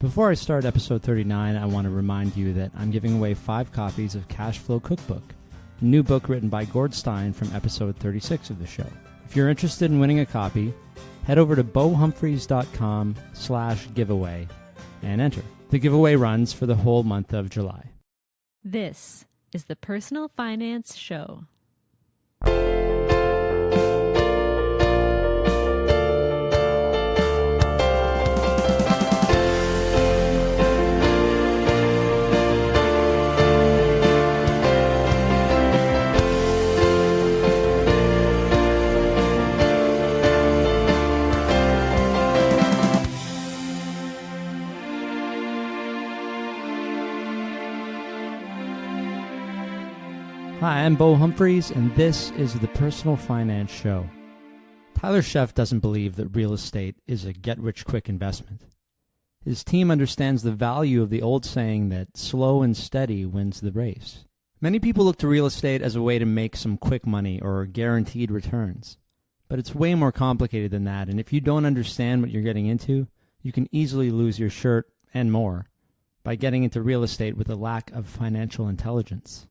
Before I start episode 39, I want to remind you that I'm giving away 5 copies of Cashflow Cookbook, a new book written by Gord Stein from episode 36 of the show. If you're interested in winning a copy, head over to bohumphreys.com/giveaway and enter. The giveaway runs for the whole month of July. This is the Personal Finance Show. Hi, I'm Bo Humphreys, and this is the Personal Finance Show. Tyler Sheff doesn't believe that real estate is a get-rich-quick investment. His team understands the value of the old saying that slow and steady wins the race. Many people look to real estate as a way to make some quick money or guaranteed returns. But it's way more complicated than that, and if you don't understand what you're getting into, you can easily lose your shirt and more by getting into real estate with a lack of financial intelligence.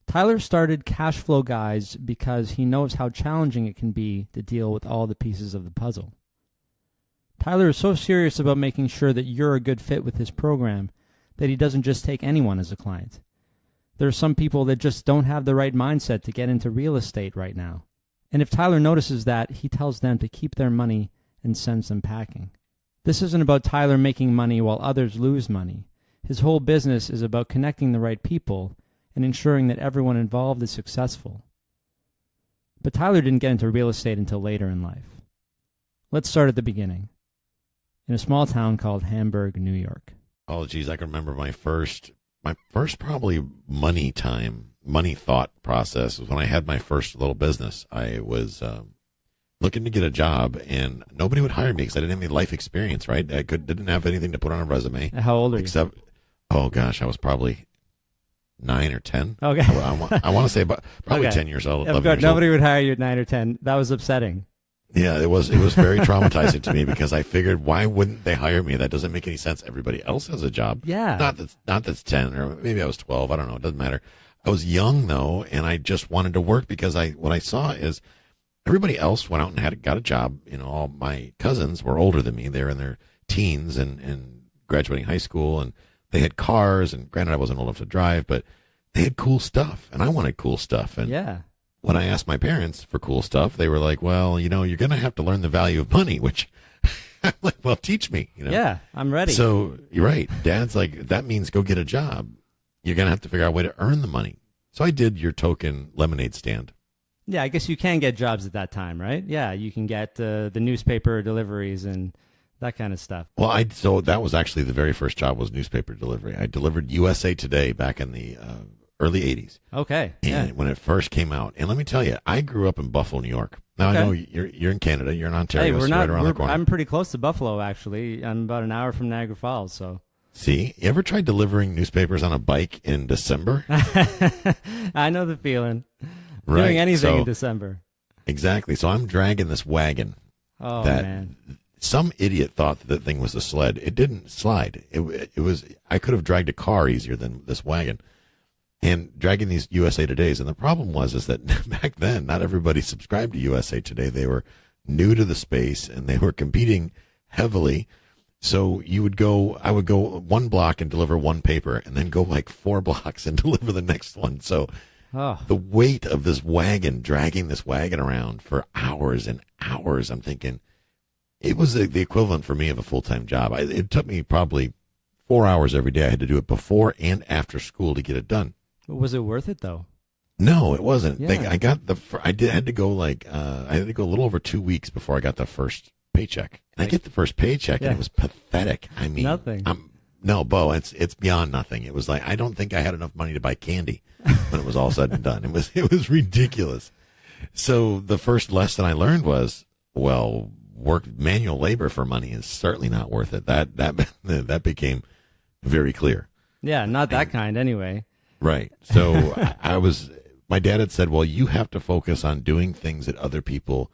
Tyler started Cashflow Guys because he knows how challenging it can be to deal with all the pieces of the puzzle. Tyler is so serious about making sure that you're a good fit with his program that he doesn't just take anyone as a client. There are some people that just don't have the right mindset to get into real estate right now. And if Tyler notices that, he tells them to keep their money and sends them packing. This isn't about Tyler making money while others lose money. His whole business is about connecting the right people and ensuring that everyone involved is successful. But Tyler didn't get into real estate until later in life. Let's start at the beginning. In a small town called Hamburg, New York. Oh, geez, I can remember my first probably money thought process was when I had my first little business. I was looking to get a job, and nobody would hire me because I didn't have any life experience, right? I didn't have anything to put on a resume. How old are you? Except, oh gosh, I was probably 9 or 10. Okay. I want to say probably okay. 10 years old. Of course, nobody would hire you at 9 or 10. That was upsetting. Yeah, it was very traumatizing to me because I figured, why wouldn't they hire me? That doesn't make any sense. Everybody else has a job. Yeah. Not that's 10, or maybe I was 12. I don't know. It doesn't matter. I was young though, and I just wanted to work because what I saw is everybody else went out and got a job. You know, all my cousins were older than me. They were in their teens and graduating high school, and they had cars, and granted I wasn't old enough to drive, but they had cool stuff, and I wanted cool stuff. And yeah. When I asked my parents for cool stuff, they were like, well, you know, you're going to have to learn the value of money, which I'm like, well, teach me. You know? Yeah, I'm ready. So you're right. Dad's like, that means go get a job. You're going to have to figure out a way to earn the money. So I did your token lemonade stand. Yeah, I guess you can get jobs at that time, right? Yeah, you can get the newspaper deliveries and that kind of stuff. Well, so that was actually the very first job, was newspaper delivery. I delivered USA Today back in the early 80s. Okay. And when it first came out. And let me tell you, I grew up in Buffalo, New York. Now, okay. I know you're in Canada. You're in Ontario. Hey, right around the corner. I'm pretty close to Buffalo, actually. I'm about an hour from Niagara Falls, so. See? You ever tried delivering newspapers on a bike in December? I know the feeling. Right. Doing anything in December. Exactly. So I'm dragging this wagon. Oh, man. Some idiot thought that thing was a sled. It didn't slide. It was. I could have dragged a car easier than this wagon. And dragging these USA Todays. And the problem is that back then, not everybody subscribed to USA Today. They were new to the space, and they were competing heavily. So I would go 1 block and deliver one paper, and then go like 4 blocks and deliver the next one. So the weight of this wagon, dragging this wagon around for hours and hours, I'm thinking, it was the equivalent for me of a full-time job. It took me probably 4 hours every day. I had to do it before and after school to get it done. Was it worth it though? No, it wasn't. Yeah. I had to go a little over 2 weeks before I got the first paycheck. And I get the first paycheck, and it was pathetic. I mean, nothing. No, Bo, it's beyond nothing. It was like, I don't think I had enough money to buy candy when it was all said and done. It was ridiculous. So the first lesson I learned was, well, manual labor for money is certainly not worth it. That became very clear. Yeah, not that kind anyway. Right. So my dad had said, well, you have to focus on doing things that other people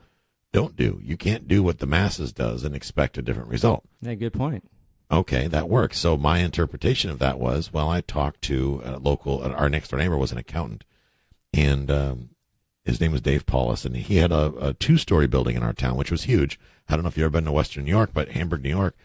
don't do. You can't do what the masses does and expect a different result. Yeah, good point. Okay, that works. So my interpretation of that was, well, I talked to a local, our next door neighbor was an accountant, and his name was Dave Paulus, and he had a 2-story building in our town, which was huge. I don't know if you've ever been to Western New York, but Hamburg, New York,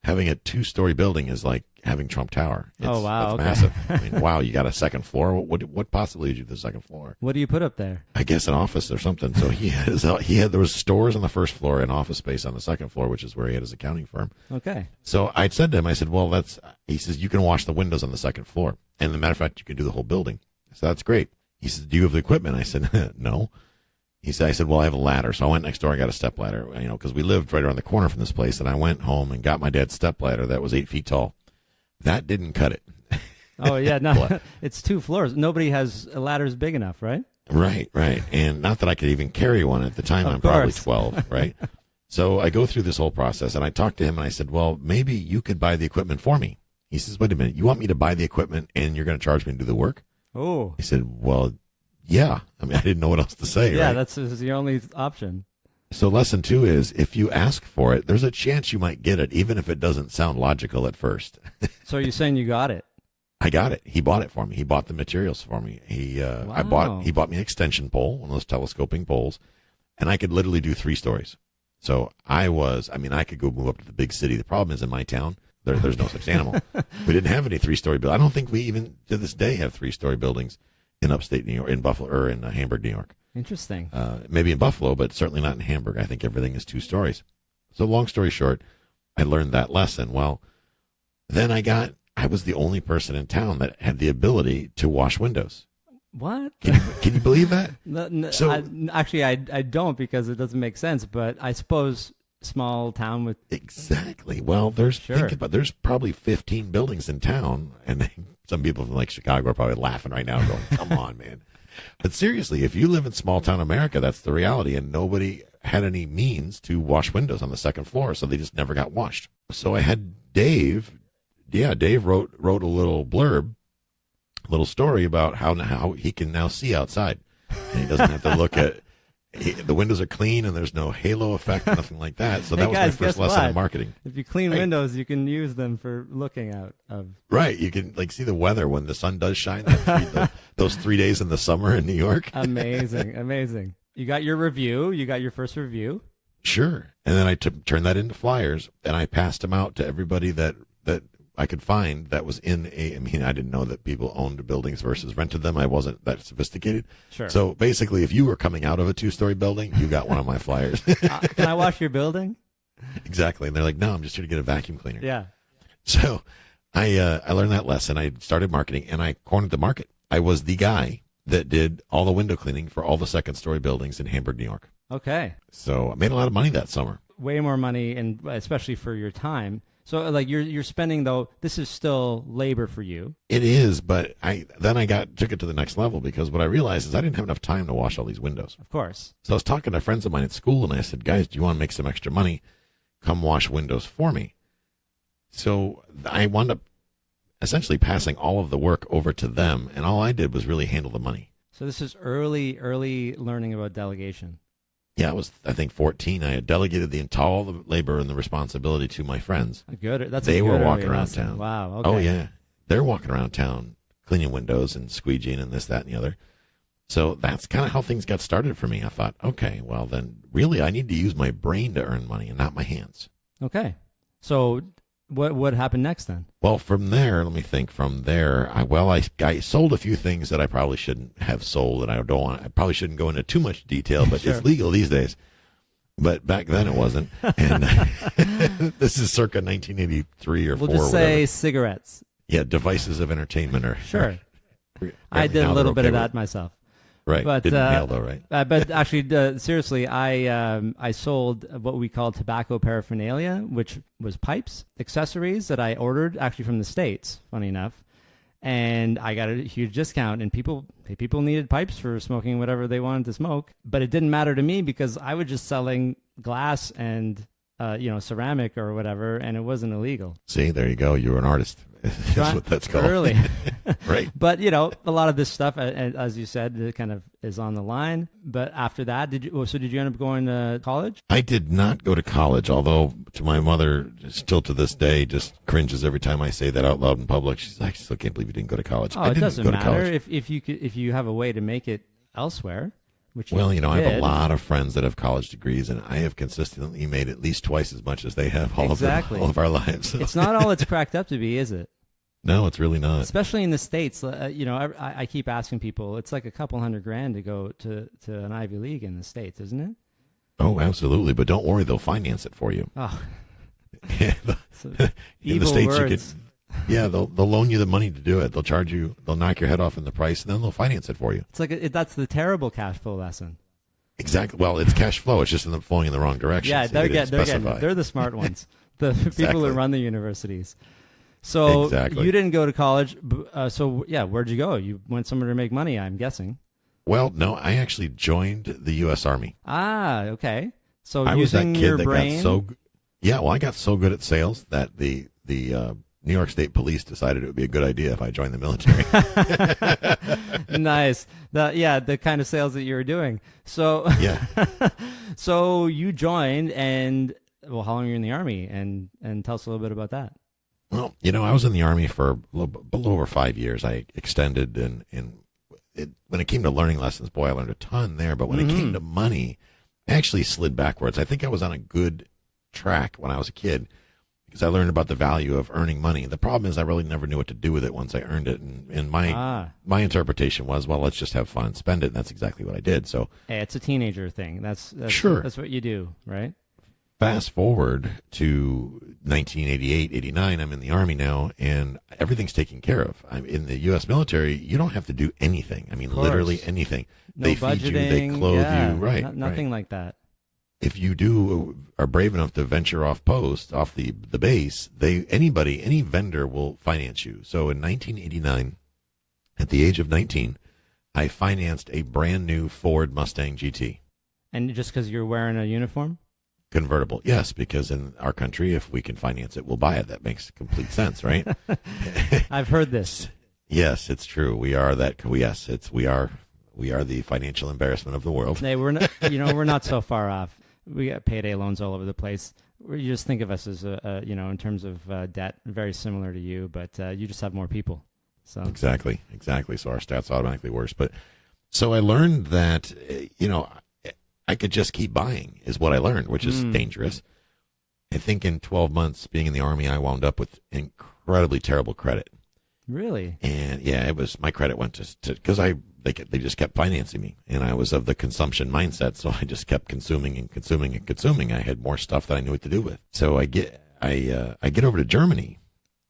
having a 2-story building is like having Trump Tower. Oh, wow. It's okay. massive. I mean, wow, you got a second floor. What possibly did you do the second floor? What do you put up there? I guess an office or something. So there was stores on the first floor and office space on the second floor, which is where he had his accounting firm. Okay. So I said to him, I said, well, he says, you can wash the windows on the second floor. And as a matter of fact, you can do the whole building. I said, that's great. He said, do you have the equipment? I said, no. I said, well, I have a ladder. So I went next door. I got a step ladder, because we lived right around the corner from this place. And I went home and got my dad's step ladder that was 8 feet tall. That didn't cut it. Oh, yeah. No, it's 2 floors. Nobody has ladders big enough, right? Right. And not that I could even carry one at the time. I'm probably 12, right? So I go through this whole process, and I talked to him, and I said, well, maybe you could buy the equipment for me. He says, wait a minute. You want me to buy the equipment, and you're going to charge me to do the work? Oh. He said, well, yeah. I mean, I didn't know what else to say, Yeah, right? that's the only option. So lesson 2 is, if you ask for it, there's a chance you might get it, even if it doesn't sound logical at first. So you're saying you got it? I got it. He bought it for me. He bought the materials for me. He bought me an extension pole, one of those telescoping poles, and I could literally do 3 stories. So I could go move up to the big city. The problem is in my town, there's no such animal. We didn't have any 3-story buildings. I don't think we even to this day have 3-story buildings in upstate New York, in Buffalo, or in Hamburg, New York. Interesting. Maybe in Buffalo, but certainly not in Hamburg. I think everything is 2 stories. So long story short, I learned that lesson. Well, then I was the only person in town that had the ability to wash windows. What? Can you believe that? So I don't, because it doesn't make sense. But I suppose small town with exactly. Well, there's probably 15 buildings in town, and some people from like Chicago are probably laughing right now, going, "Come on, man!" But seriously, if you live in small town America, that's the reality, and nobody had any means to wash windows on the second floor, so they just never got washed. So I had Dave. Yeah, Dave wrote a little blurb, a little story about how he can now see outside, and he doesn't have to look at. The windows are clean, and there's no halo effect, nothing like that. So that was my first lesson in marketing. If you clean windows, you can use them for looking out of. Right, you can see the weather when the sun does shine. Those 3 days in the summer in New York. Amazing. You got your review. You got your first review. Sure, and then I turned that into flyers, and I passed them out to everybody that I could find that was I didn't know that people owned buildings versus rented them. I wasn't that sophisticated. Sure. So basically, if you were coming out of a 2-story building, you got one of my flyers. Can I wash your building? Exactly. And they're like, no, I'm just here to get a vacuum cleaner. Yeah. So I learned that lesson. I started marketing, and I cornered the market. I was the guy that did all the window cleaning for all the 2nd-story buildings in Hamburg, New York. Okay. So I made a lot of money that summer. Way more money, and especially for your time. So, like, you're spending, though, this is still labor for you. It is, but I took it to the next level, because what I realized is I didn't have enough time to wash all these windows. Of course. So I was talking to friends of mine at school, and I said, guys, do you want to make some extra money? Come wash windows for me. So I wound up essentially passing all of the work over to them, and all I did was really handle the money. So this is early learning about delegation. Yeah, I was, I think, 14. I had delegated all the labor and the responsibility to my friends. They were walking around town. Wow. Okay. Oh, yeah. They're walking around town, cleaning windows and squeegeeing and this, that, and the other. So that's kind of how things got started for me. I thought, okay, well, then really I need to use my brain to earn money and not my hands. Okay. So what happened next then? Well, from there, let me think. From there, I sold a few things that I probably shouldn't have sold, and I probably shouldn't go into too much detail, but Sure. It's legal these days. But back then it wasn't. And this is circa 1983 or 4 or whatever. We'll just say cigarettes. Yeah, devices of entertainment. Sure. I did a little bit of that myself. Right. But, didn't nail though, right? But actually, seriously, I sold what we call tobacco paraphernalia, which was pipes, accessories that I ordered actually from the States, funny enough. And I got a huge discount, and people needed pipes for smoking whatever they wanted to smoke. But it didn't matter to me because I was just selling glass and ceramic or whatever, and it wasn't illegal. See, there you go. You were an artist. That's what that's called. Early. Right. But, you know, a lot of this stuff, as you said, it kind of is on the line. But after that, did you end up going to college? I did not go to college, although to my mother, still to this day, just cringes every time I say that out loud in public. She's like, I still can't believe you didn't go to college. Oh, I it didn't doesn't go to matter college. if you have a way to make it elsewhere. Which Well, you know, I have a did. lot of friends that have college degrees, and I have consistently made at least twice as much as they have all of our lives. It's not all it's cracked up to be, is it? No, it's really not. Especially in the States. You know, I keep asking people, it's like a couple $100,000 to go to an Ivy League in the States, isn't it? Oh, absolutely. But don't worry, they'll finance it for you. Oh. in Evil the States, words. they'll loan you the money to do it. They'll charge you, they'll knock your head off in the price, and then they'll finance it for you. It's like that's the terrible cash flow lesson. Exactly. Well, it's cash flow. It's just flowing in the wrong direction. Yeah, See, they're the smart ones. The people Exactly. who run the universities. So Exactly. you didn't go to college. Where'd you go? You went somewhere to make money, I'm guessing. Well, no, I actually joined the U.S. Army. Ah, okay. So I was that using kid your that brain. I got so good at sales that the New York State Police decided it would be a good idea if I joined the military. Nice. The kind of sales that you were doing. So Yeah. so you joined, and how long were you in the Army? And tell us a little bit about that. Well, you know, I was in the Army for a little over 5 years. I extended, and when it came to learning lessons, boy, I learned a ton there. But when it came to money, I actually slid backwards. I think I was on a good track when I was a kid because I learned about the value of earning money. The problem is I really never knew what to do with it once I earned it. And my interpretation was, well, let's just have fun and spend it. And that's exactly what I did. So Hey, it's a teenager thing. That's Sure. That's what you do, right? fast forward to 1988, 89, I'm in the Army now, and everything's taken care of. I'm in the U.S. military. You don't have to do anything. I mean, Of course. literally anything. No They budgeting, feed you, they clothe you, right? Nothing right. like that. If you are brave enough to venture off post, off the base, any vendor will finance you. So in 1989, at the age of 19, I financed a brand new Ford Mustang GT. And just because you're wearing a uniform? Convertible, yes, because in our country, if we can finance it, we'll buy it. That makes complete sense, right? I've heard this. Yes, it's true. We are that. Yes, we are the financial embarrassment of the world. Hey, we're not so far off. We got payday loans all over the place. You just think of us as in terms of debt, very similar to you, but you just have more people. So Exactly. So our stats automatically worse. But so I learned that I could just keep buying is what I learned, which is dangerous. I think in 12 months being in the Army, I wound up with incredibly terrible credit. Really? And yeah, my credit went to because they just kept financing me, and I was of the consumption mindset, so I just kept consuming and consuming and consuming. I had more stuff that I knew what to do with. So I get over to Germany.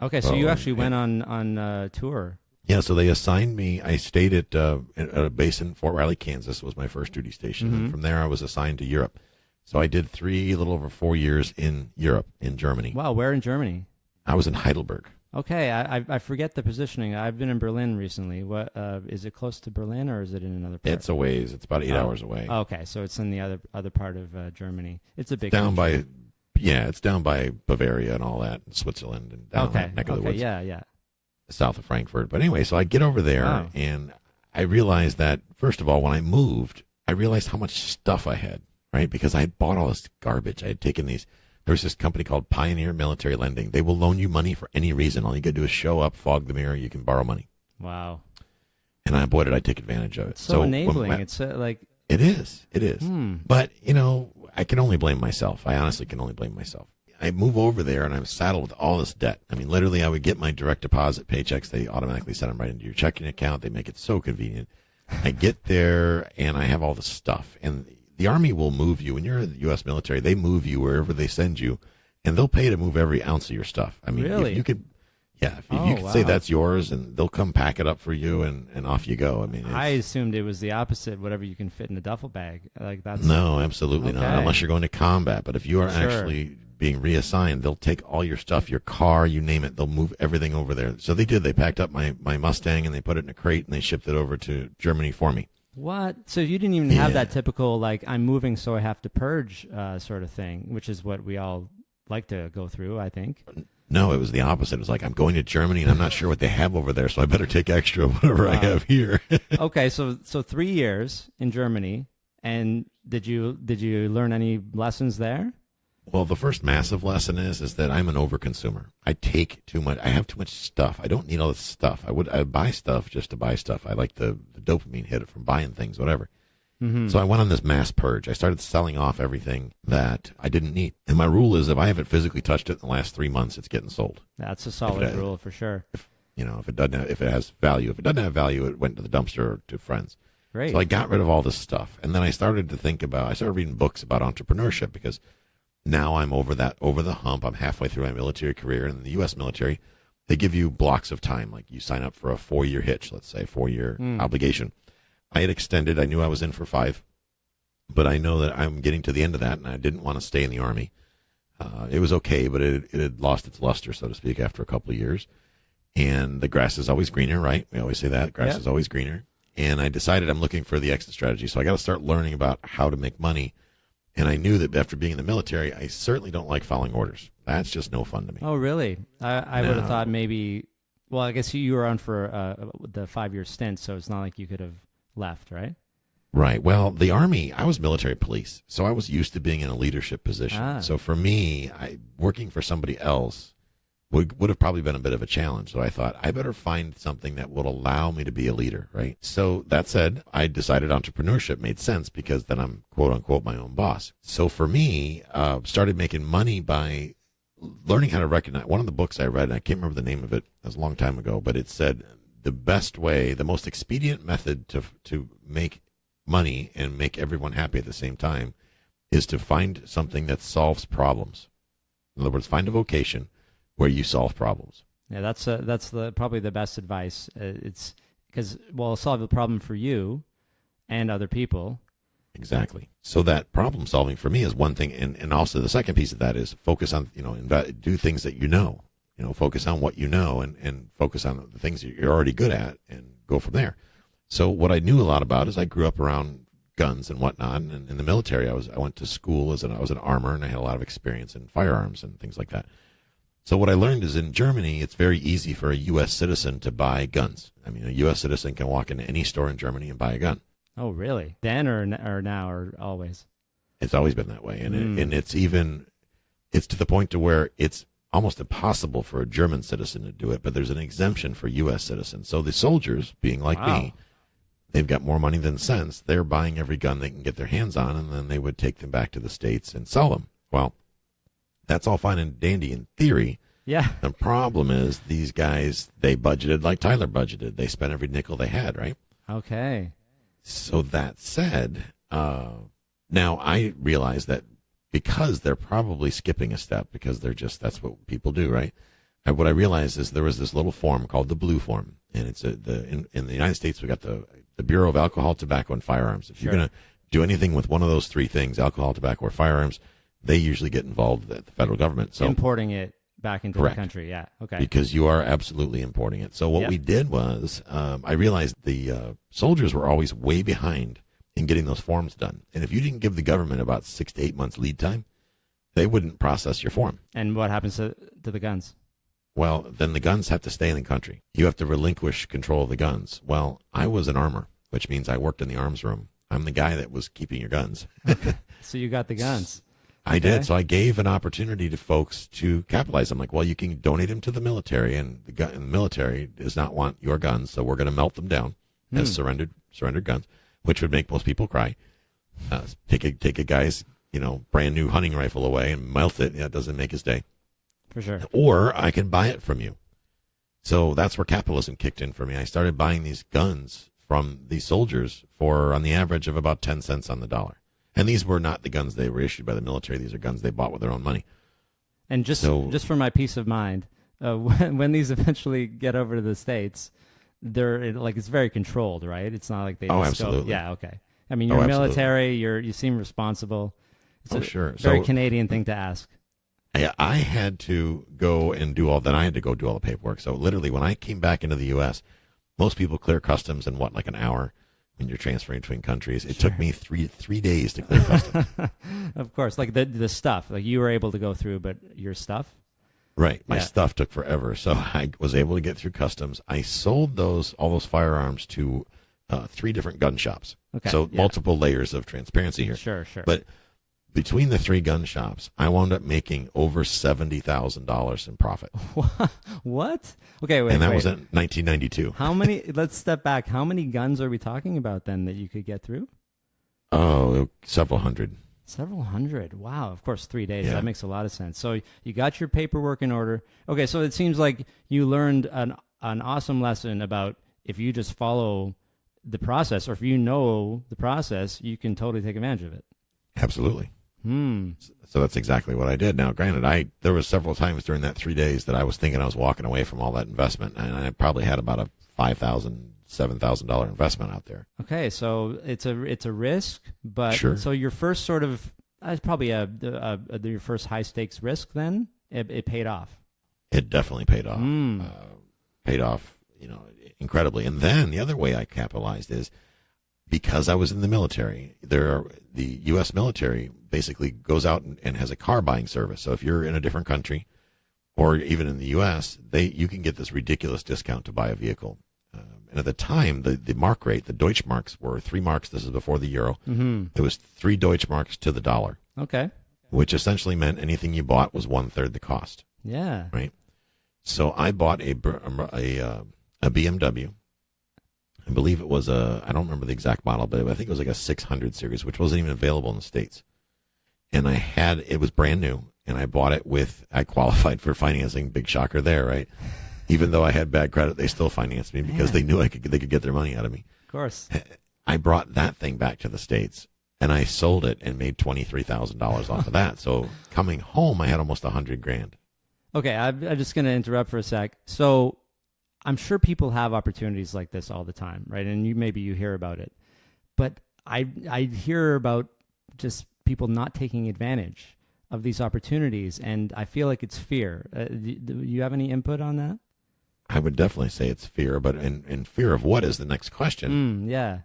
Okay, so you actually went on tour. Yeah, so they assigned me. I stayed at a base in Fort Riley, Kansas, was my first duty station. And from there, I was assigned to Europe. So I did a little over 4 years in Europe, in Germany. Wow, where in Germany? I was in Heidelberg. Okay, I forget the positioning. I've been in Berlin recently. What is it close to Berlin, or is it in another part? It's a ways. It's about 8 hours away. Okay, so it's in the other part of Germany. It's a big country. It's down by Bavaria and all that, Switzerland, and down that neck of the woods. Yeah. South of Frankfurt. But anyway, so I get over there, and I realized that, first of all, when I moved, I realized how much stuff I had, right? Because I had bought all this garbage. I had taken these. There was this company called Pioneer Military Lending. They will loan you money for any reason. All you got to do is show up, fog the mirror, you can borrow money. Wow. And boy, did I take advantage of it. So enabling. It's like... It is. But, I can only blame myself. I honestly can only blame myself. I move over there, and I'm saddled with all this debt. I mean, literally, I would get my direct deposit paychecks. They automatically send them right into your checking account. They make it so convenient. I get there, and I have all this stuff. And the Army will move you. When you're in the U.S. military, they move you wherever they send you, and they'll pay to move every ounce of your stuff. I mean, really? if you could say that's yours, and they'll come pack it up for you, and off you go. I mean, I assumed it was the opposite. Whatever you can fit in a duffel bag, No, absolutely not. Unless you're going to combat. But if you are actually being reassigned, they'll take all your stuff, your car, you name it. They'll move everything over there. So they did. They packed up my Mustang, and they put it in a crate, and they shipped it over to Germany for me. What? So you didn't even have that typical, I'm moving so I have to purge sort of thing, which is what we all like to go through, I think. No, it was the opposite. It was like, I'm going to Germany and I'm not sure what they have over there, so I better take extra of whatever I have here. Okay, so 3 years in Germany, and did you learn any lessons there? Well, the first massive lesson is that I'm an overconsumer. I take too much. I have too much stuff. I don't need all this stuff. I buy stuff just to buy stuff. I like the dopamine hit from buying things, whatever. Mm-hmm. So I went on this mass purge. I started selling off everything that I didn't need. And my rule is if I haven't physically touched it in the last 3 months, it's getting sold. That's a solid rule for sure. If it has value. If it doesn't have value, it went to the dumpster or to friends. Great. So I got rid of all this stuff. And then I started reading books about entrepreneurship because now I'm over the hump. I'm halfway through my military career. And in the U.S. military, they give you blocks of time. Like you sign up for a 4-year hitch, let's say, 4-year obligation. I had extended. I knew I was in for 5. But I know that I'm getting to the end of that, and I didn't want to stay in the Army. It was okay, but it had lost its luster, so to speak, after a couple of years. And the grass is always greener, right? We always say that. Grass is always greener. And I decided I'm looking for the exit strategy. So I got to start learning about how to make money. And I knew that after being in the military, I certainly don't like following orders. That's just no fun to me. Oh, really? I would have thought maybe, well, I guess you were on for the 5-year stint, so it's not like you could have left, right? Right. Well, the Army, I was military police, so I was used to being in a leadership position. So for me, working for somebody else would have probably been a bit of a challenge. So I thought, I better find something that would allow me to be a leader, right? So that said, I decided entrepreneurship made sense because then I'm, quote unquote, my own boss. So for me, started making money by learning how to recognize. One of the books I read, and I can't remember the name of it, it was a long time ago, but it said the best way, the most expedient method to make money and make everyone happy at the same time is to find something that solves problems. In other words, find a vocation where you solve problems. Yeah, that's probably the best advice. It's because, well, it'll solve the problem for you and other people. Exactly. So that problem solving for me is one thing, and also the second piece of that is focus on, do things that focus on what you know, and focus on the things that you're already good at, and go from there. So what I knew a lot about is I grew up around guns and whatnot, and in the military I went to school I was an armor, and I had a lot of experience in firearms and things like that. So what I learned is in Germany, it's very easy for a U.S. citizen to buy guns. I mean, a U.S. citizen can walk into any store in Germany and buy a gun. Oh, really? Then or now or always? It's always been that way. And it's to the point to where it's almost impossible for a German citizen to do it, but there's an exemption for U.S. citizens. So the soldiers, being like me, they've got more money than sense. They're buying every gun they can get their hands on, and then they would take them back to the States and sell them. Well, that's all fine and dandy in theory. Yeah. The problem is these guys, they budgeted like Tyler budgeted. They spent every nickel they had, right? Okay. So that said, now I realize that because they're probably skipping a step because that's what people do, right? What I realized is there was this little form called the blue form, and it's in the United States we got the Bureau of Alcohol, Tobacco, and Firearms. If you're going to do anything with one of those 3 things, alcohol, tobacco, or firearms, they usually get involved at the federal government. So importing it back into the country, yeah, okay. Because you are absolutely importing it. So what we did was, I realized the soldiers were always way behind in getting those forms done. And if you didn't give the government about 6 to 8 months lead time, they wouldn't process your form. And what happens to the guns? Well, then the guns have to stay in the country. You have to relinquish control of the guns. Well, I was an armor, which means I worked in the arms room. I'm the guy that was keeping your guns. So you got the guns. I did. So I gave an opportunity to folks to capitalize. I'm like, well, you can donate them to the military, and the military does not want your guns, so we're going to melt them down as surrendered guns, which would make most people cry. Take a guy's brand new hunting rifle away and melt it. Yeah, it doesn't make his day. For sure. Or I can buy it from you. So that's where capitalism kicked in for me. I started buying these guns from these soldiers for, on the average, of about 10 cents on the dollar. And these were not the guns they were issued by the military. These are guns they bought with their own money. And just for my peace of mind, when these eventually get over to the States, it's very controlled, right? It's not like they just absolutely. go, yeah, okay. I mean, you're military, you seem responsible. It's a sure. Very Canadian thing to ask. I had to go and do all that. I had to go do all the paperwork. So literally, when I came back into the U.S., most people clear customs in like an hour when you're transferring between countries. It took me three days to clear customs. Of course, like the stuff, like you were able to go through, but your stuff. Right. My Yeah. stuff took forever. So I was able to get through customs. I sold all those firearms to 3 different gun shops. Okay, So yeah. multiple layers of transparency here. Sure. But between the 3 gun shops, I wound up making over $70,000 in profit. What? Okay, wait. And that wait. was in 1992. How many? Let's step back. How many guns are we talking about then that you could get through? Oh, several hundred. Several hundred. Wow. Of course, 3 days. Yeah. That makes a lot of sense. So you got your paperwork in order. Okay, so it seems like you learned an awesome lesson about if you just follow the process, or if you know the process, you can totally take advantage of it. Absolutely. Hmm. So that's exactly what I did. Now, granted, there was several times during that 3 days that I was thinking I was walking away from all that investment, and I probably had about a $5,000, $7,000 investment out there. Okay, so it's a risk, but Sure. so your first sort of that's probably your first high stakes risk. Then it paid off. It definitely paid off. Paid off, incredibly. And then the other way I capitalized is because I was in the military. The U.S. military basically goes out and has a car buying service. So if you're in a different country, or even in the U.S., you can get this ridiculous discount to buy a vehicle. And at the time, the mark rate, the Deutschmarks were 3 marks. This is before the euro. Mm-hmm. It was 3 Deutschmarks to the dollar, Okay. which essentially meant anything you bought was 1/3 the cost. Yeah. Right. So I bought a BMW. I believe it was I don't remember the exact model, but I think it was like a 600 series, which wasn't even available in the States. And it was brand new, and I bought it I qualified for financing. Big shocker there, right? Even though I had bad credit, they still financed me because they knew they could get their money out of me. Of course. I brought that thing back to the States, and I sold it and made $23,000 off of that. So coming home, I had almost $100,000. Okay, I'm just going to interrupt for a sec. So I'm sure people have opportunities like this all the time, right? And maybe you hear about it. But I hear about just people not taking advantage of these opportunities, and I feel like it's fear. Do you have any input on that? I would definitely say it's fear, but in fear of what is the next question? Yeah.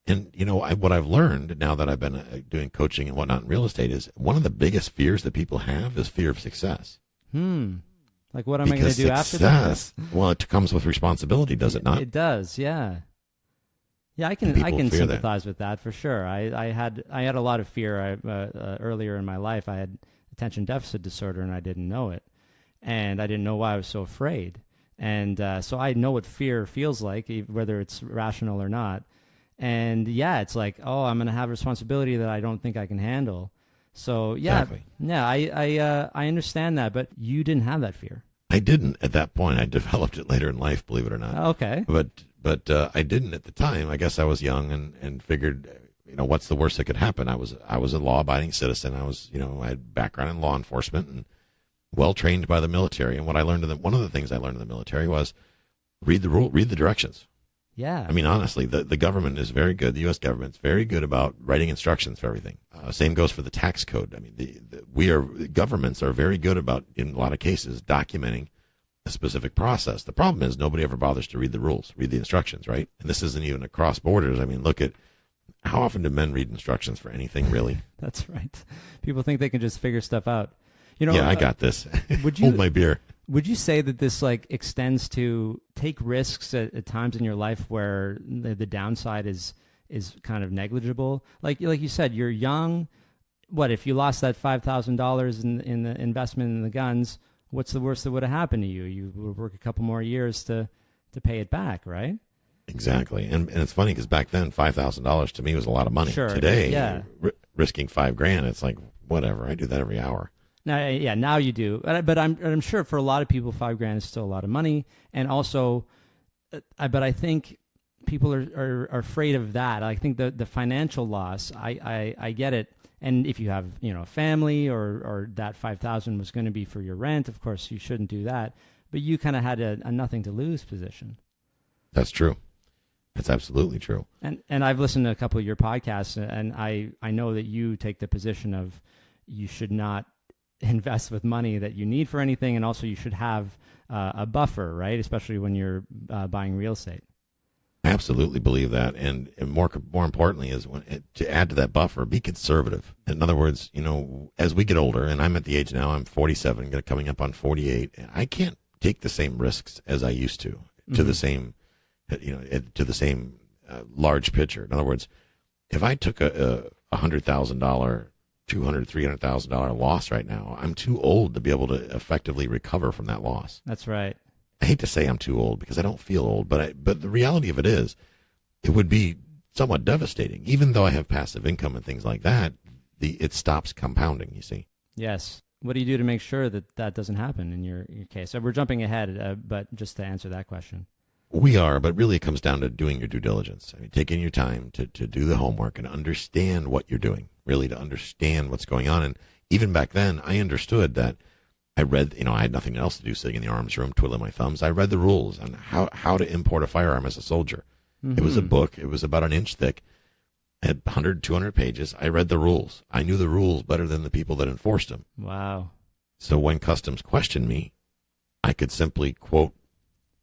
And, what I've learned now that I've been doing coaching and whatnot in real estate is one of the biggest fears that people have is fear of success. Like, what am I going to do after that? Well, it comes with responsibility, does it not? It does, yeah. Yeah, I can sympathize with that for sure. I had a lot of fear earlier in my life. I had attention deficit disorder, and I didn't know it, and I didn't know why I was so afraid. And so I know what fear feels like, whether it's rational or not. And yeah, it's like, oh, I'm going to have responsibility that I don't think I can handle. So yeah, Exactly. yeah, I understand that, but you didn't have that fear. I didn't at that point. I developed it later in life, believe it or not. Okay. But I didn't at the time. I guess I was young and figured, what's the worst that could happen? I was a law-abiding citizen. I had background in law enforcement and well trained by the military. And one of the things I learned in the military was read the directions. Yeah. I mean, honestly, the government is very good. The U.S. government's very good about writing instructions for everything. Same goes for the tax code. I mean, governments are very good about, in a lot of cases, documenting a specific process. The problem is nobody ever bothers to read the rules, read the instructions, right? And this isn't even across borders. I mean, look at how often do men read instructions for anything, really? That's right. People think they can just figure stuff out. Yeah, I got this. Would you hold my beer? Would you say that this extends to take risks at times in your life where the downside is kind of negligible? Like you said, you're young. What if you lost that $5,000 in the investment in the guns? What's the worst that would have happened to you? You would work a couple more years to pay it back, right? Exactly. And it's funny because back then $5,000 to me was a lot of money. Sure. Today, yeah. Risking $5,000, it's like whatever. I do that every hour. Now you do, but I'm sure for a lot of people, $5,000 is still a lot of money, and also, but I think people are afraid of that. I think the financial loss, I get it, and if you have a family or that $5,000 was going to be for your rent, of course you shouldn't do that. But you kind of had a nothing to lose position. That's true. That's absolutely true. And I've listened to a couple of your podcasts, and I know that you take the position of you should not invest with money that you need for anything, and also you should have a buffer, right? Especially when you're buying real estate. I absolutely believe that, and more importantly is to add to that buffer, be conservative. In other words, as we get older, and I'm at the age now, I'm 47, coming up on 48, and I can't take the same risks as I used to the same, to the same large picture. In other words, if I took a $100,000, $200,000, $300,000 loss right now, I'm too old to be able to effectively recover from that loss. That's right. I hate to say I'm too old because I don't feel old, but the reality of it is, it would be somewhat devastating. Even though I have passive income and things like that, it stops compounding, you see. Yes. What do you do to make sure that that doesn't happen in your case? So we're jumping ahead, but just to answer that question. We are, but really it comes down to doing your due diligence. I mean, taking your time to do the homework and understand what you're doing, really to understand what's going on. And even back then, I understood that. I read, I had nothing else to do sitting in the arms room, twiddling my thumbs. I read the rules on how to import a firearm as a soldier. Mm-hmm. It was a book. It was about an inch thick. It had 100, 200 pages. I read the rules. I knew the rules better than the people that enforced them. Wow. So when customs questioned me, I could simply quote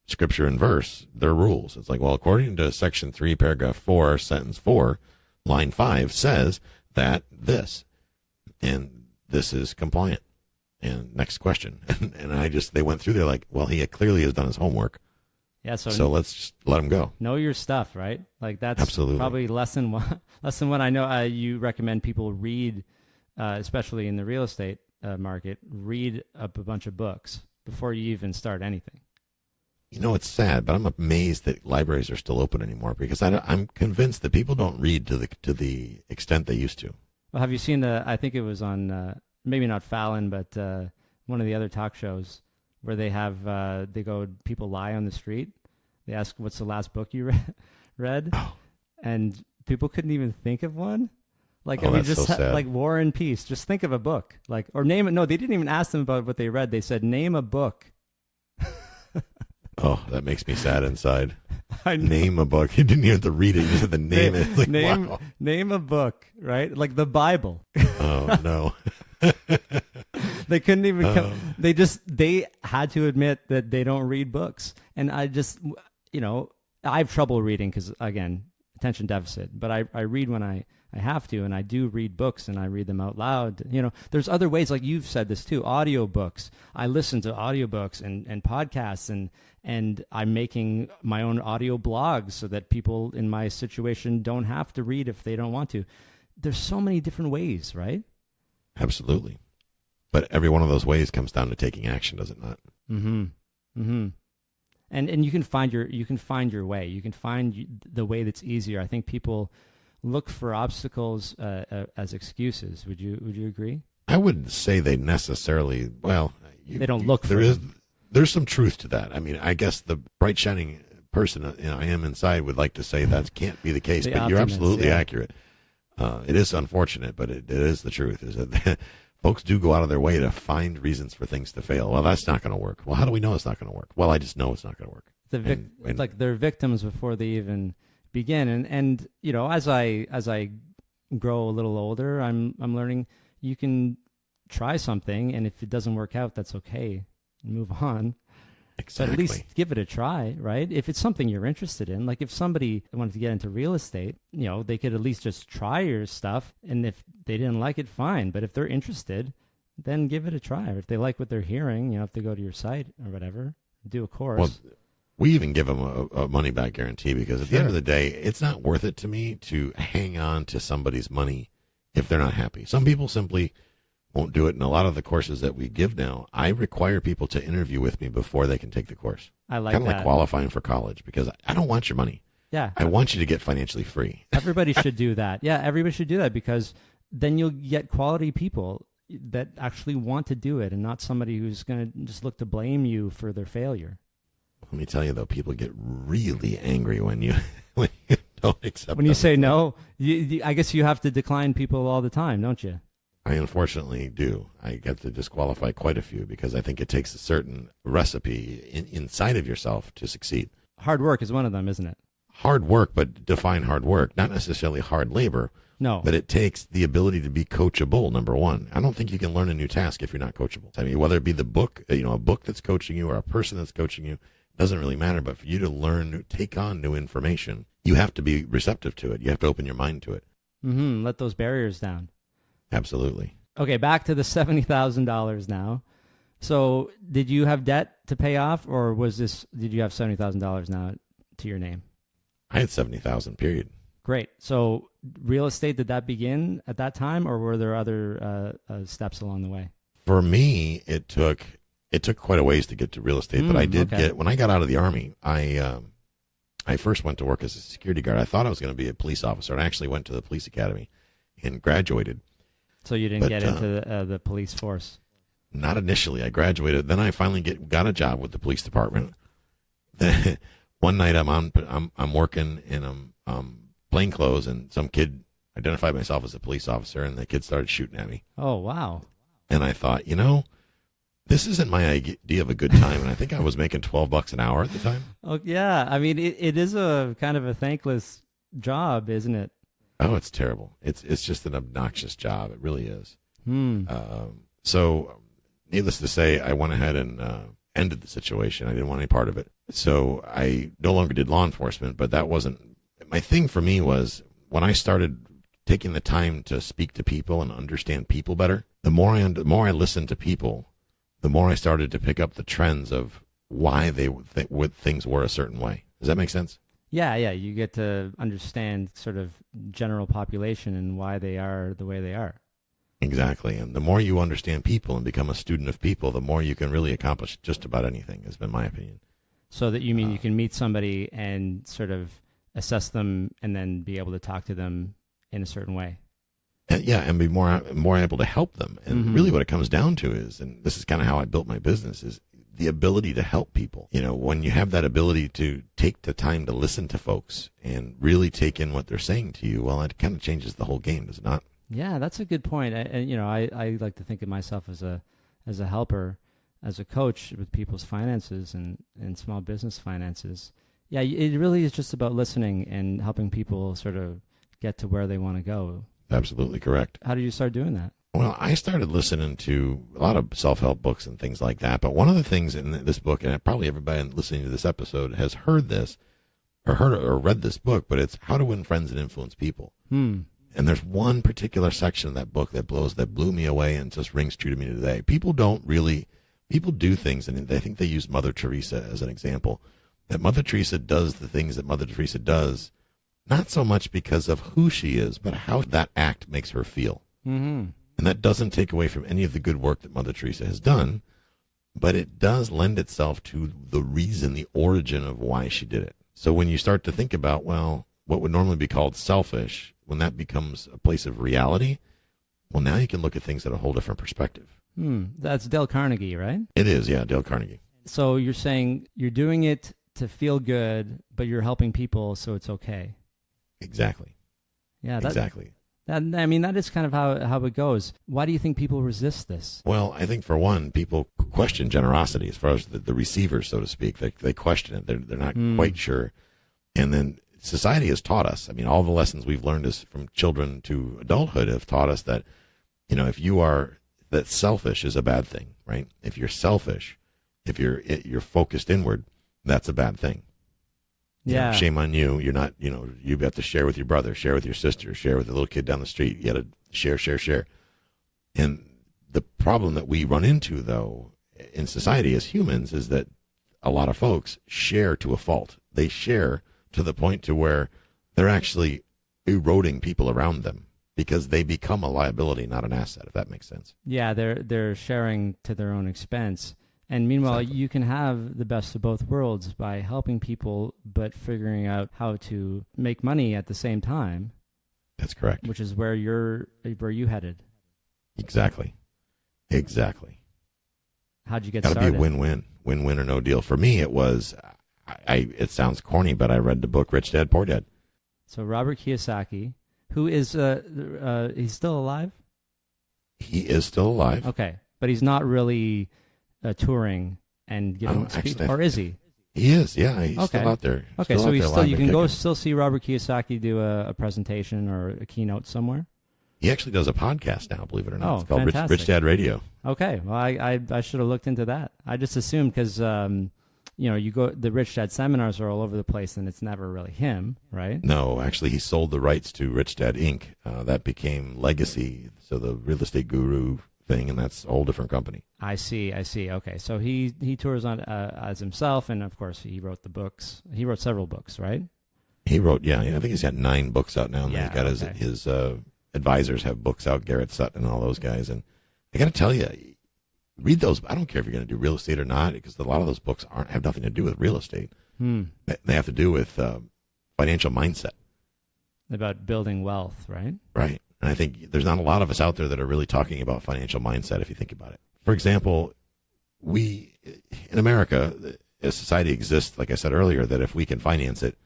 scripture and verse, their rules. It's like, well, according to section 3, paragraph 4, sentence 4, line 5 says that this, and this is compliant. And next question. And they went through there like, well, he clearly has done his homework. Yeah. So let's just let him go. Know your stuff, right? Like that's absolutely probably lesson one. I know you recommend people read, especially in the real estate market, read up a bunch of books before you even start anything. It's sad, but I'm amazed that libraries are still open anymore because I'm convinced that people don't read to the extent they used to. Well, have you seen I think it was on, maybe not Fallon, but one of the other talk shows where they have, people lie on the street. They ask, what's the last book you read? Oh. And people couldn't even think of one. Like, that's just so sad. Like War and Peace. Just think of a book. Or name it. No, they didn't even ask them about what they read. They said, name a book. Oh, that makes me sad inside. Name a book. You didn't even have to read it. You just had to name it. Like, wow. Name a book, right? Like the Bible. Oh, no. They couldn't even they had to admit that they don't read books. And I just, I have trouble reading because, again, attention deficit. But I read when I have to, and I do read books, and I read them out loud. There's other ways, like you've said this too, audiobooks. I listen to audiobooks and podcasts, and I'm making my own audio blogs so that people in my situation don't have to read if they don't want to. There's so many different ways, right? Absolutely. But every one of those ways comes down to taking action, does it not? Mm-hmm. Mm-hmm. And you can find your way. You can find the way that's easier. I think people look for obstacles as excuses. Would you agree? I wouldn't say they necessarily. Well, they don't look for them. There's some truth to that. I mean, I guess the bright shining person I am inside would like to say that can't be the case, but you're absolutely accurate. It is unfortunate, but it is the truth. Is that folks do go out of their way to find reasons for things to fail. Well, that's not going to work. Well, how do we know it's not going to work? Well, I just know it's not going to work. Like they're victims before they even begin. And as I grow a little older, I'm learning you can try something, and if it doesn't work out, that's okay. Move on. Exactly. But at least give it a try, right? If it's something you're interested in, like if somebody wanted to get into real estate, they could at least just try your stuff. And if they didn't like it, fine. But if they're interested, then give it a try. Or if they like what they're hearing, if they go to your site or whatever, do a course. Well, we even give them a money-back guarantee because at the end of the day, it's not worth it to me to hang on to somebody's money if they're not happy. Some people simply won't do it. And a lot of the courses that we give now, I require people to interview with me before they can take the course. I like kind of that. like qualifying for college because I don't want your money. Yeah. I want you to get financially free. Everybody should do that. Yeah, everybody should do that because then you'll get quality people that actually want to do it and not somebody who's going to just look to blame you for their failure. Let me tell you, though, people get really angry when you don't accept When you say no, I guess you have to decline people all the time, don't you? I unfortunately do. I get to disqualify quite a few because I think it takes a certain recipe inside of yourself to succeed. Hard work is one of them, isn't it? Hard work, but define hard work. Not necessarily hard labor. No. But it takes the ability to be coachable, number one. I don't think you can learn a new task if you're not coachable. I mean, whether it be the book, a book that's coaching you or a person that's coaching you, doesn't really matter. But for you to learn, take on new information, you have to be receptive to it. You have to open your mind to it. Mm-hmm. Let those barriers down. Absolutely. Okay, back to the $70,000 now. So did you have debt to pay off, or did you have $70,000 now to your name? I had 70,000, period. Great. So real estate, did that begin at that time, or were there other steps along the way? For me, it took quite a ways to get to real estate, but I did get, when I got out of the Army, I first went to work as a security guard. I thought I was going to be a police officer, and I actually went to the police academy and graduated. So you didn't get into the police force? Not initially. I graduated. Then I finally got a job with the police department. Then one night I'm working in plain clothes, and some kid identified myself as a police officer, and the kid started shooting at me. Oh, wow. And I thought, this isn't my idea of a good time. And I think I was making $12 an hour at the time. Oh, yeah. I mean, it is a kind of a thankless job, isn't it? Oh, it's terrible. It's just an obnoxious job. It really is. So needless to say, I went ahead and ended the situation. I didn't want any part of it. So I no longer did law enforcement, but that wasn't my thing. For me was when I started taking the time to speak to people and understand people better, the more I listened to people, the more I started to pick up the trends of why they would things were a certain way. Does that make sense? Yeah. You get to understand sort of general population and why they are the way they are. Exactly. And the more you understand people and become a student of people, the more you can really accomplish just about anything, has been my opinion. So that you mean you can meet somebody and sort of assess them and then be able to talk to them in a certain way. And be more able to help them. And really what it comes down to is, and this is kind of how I built my business, is the ability to help people. When you have that ability to take the time to listen to folks and really take in what they're saying to you, well, it kind of changes the whole game, does it not? Yeah, that's a good point. I like to think of myself as a helper, as a coach with people's finances and small business finances. Yeah, it really is just about listening and helping people sort of get to where they want to go. Absolutely correct. How did you start doing that? Well, I started listening to a lot of self-help books and things like that. But one of the things in this book, and probably everybody listening to this episode has heard this or read this book, but it's How to Win Friends and Influence People. And there's one particular section of that book that blew me away and just rings true to me today. People do things, and they think they use Mother Teresa as an example, that Mother Teresa does the things that Mother Teresa does, not so much because of who she is, but how that act makes her feel. And that doesn't take away from any of the good work that Mother Teresa has done, but it does lend itself to the reason, the origin of why she did it. So when you start to think about, well, what would normally be called selfish, when that becomes a place of reality, well, now you can look at things at a whole different perspective. That's Dale Carnegie, right? It is, yeah, Dale Carnegie. So you're saying you're doing it to feel good, but you're helping people, so it's okay. Exactly. Yeah, exactly. That is kind of how it goes. Why do you think people resist this? Well, I think for one, people question generosity as far as the receivers, so to speak. They question it. They're not quite sure. And then society has taught us. I mean, all the lessons we've learned is from children to adulthood have taught us that, that selfish is a bad thing, right? If you're selfish, if you're focused inward, that's a bad thing. Yeah. Shame on you. You're not, you have to share with your brother, share with your sister, share with the little kid down the street. You got to share. And the problem that we run into, though, in society as humans is that a lot of folks share to a fault. They share to the point to where they're actually eroding people around them because they become a liability, not an asset, if that makes sense. Yeah, they're sharing to their own expense. And meanwhile, exactly. You can have the best of both worlds by helping people, but figuring out how to make money at the same time. That's correct. Which is where you headed. Exactly. How'd you get started? Gotta be a win-win or no deal. For me, it was, it sounds corny, but I read the book Rich Dad, Poor Dad. So Robert Kiyosaki, who is, he's still alive? He is still alive. Okay, but he's not really... touring and giving speeches, or is he? He is, yeah. He's still out there. Okay, so you can still see Robert Kiyosaki do a presentation or a keynote somewhere? He actually does a podcast now, believe it or not. Oh, it's called Rich Dad Radio. Okay, well, I should have looked into that. I just assumed because, you go, the Rich Dad seminars are all over the place, and it's never really him, right? No, actually, he sold the rights to Rich Dad Inc. That became Legacy, so the real estate guru thing, and that's a whole different company. I see. Okay, so he tours on as himself, and of course he wrote the books. He wrote several books, right? He wrote, I think he's got 9 books out now. And Yeah, he's got his advisors have books out, Garrett Sutton and all those guys. And I got to tell you, read those. I don't care if you're going to do real estate or not, because a lot of those books have nothing to do with real estate. They have to do with financial mindset. About building wealth, right? Right. And I think there's not a lot of us out there that are really talking about financial mindset if you think about it. For example, we, in America, a society exists, like I said earlier, that if we can finance it,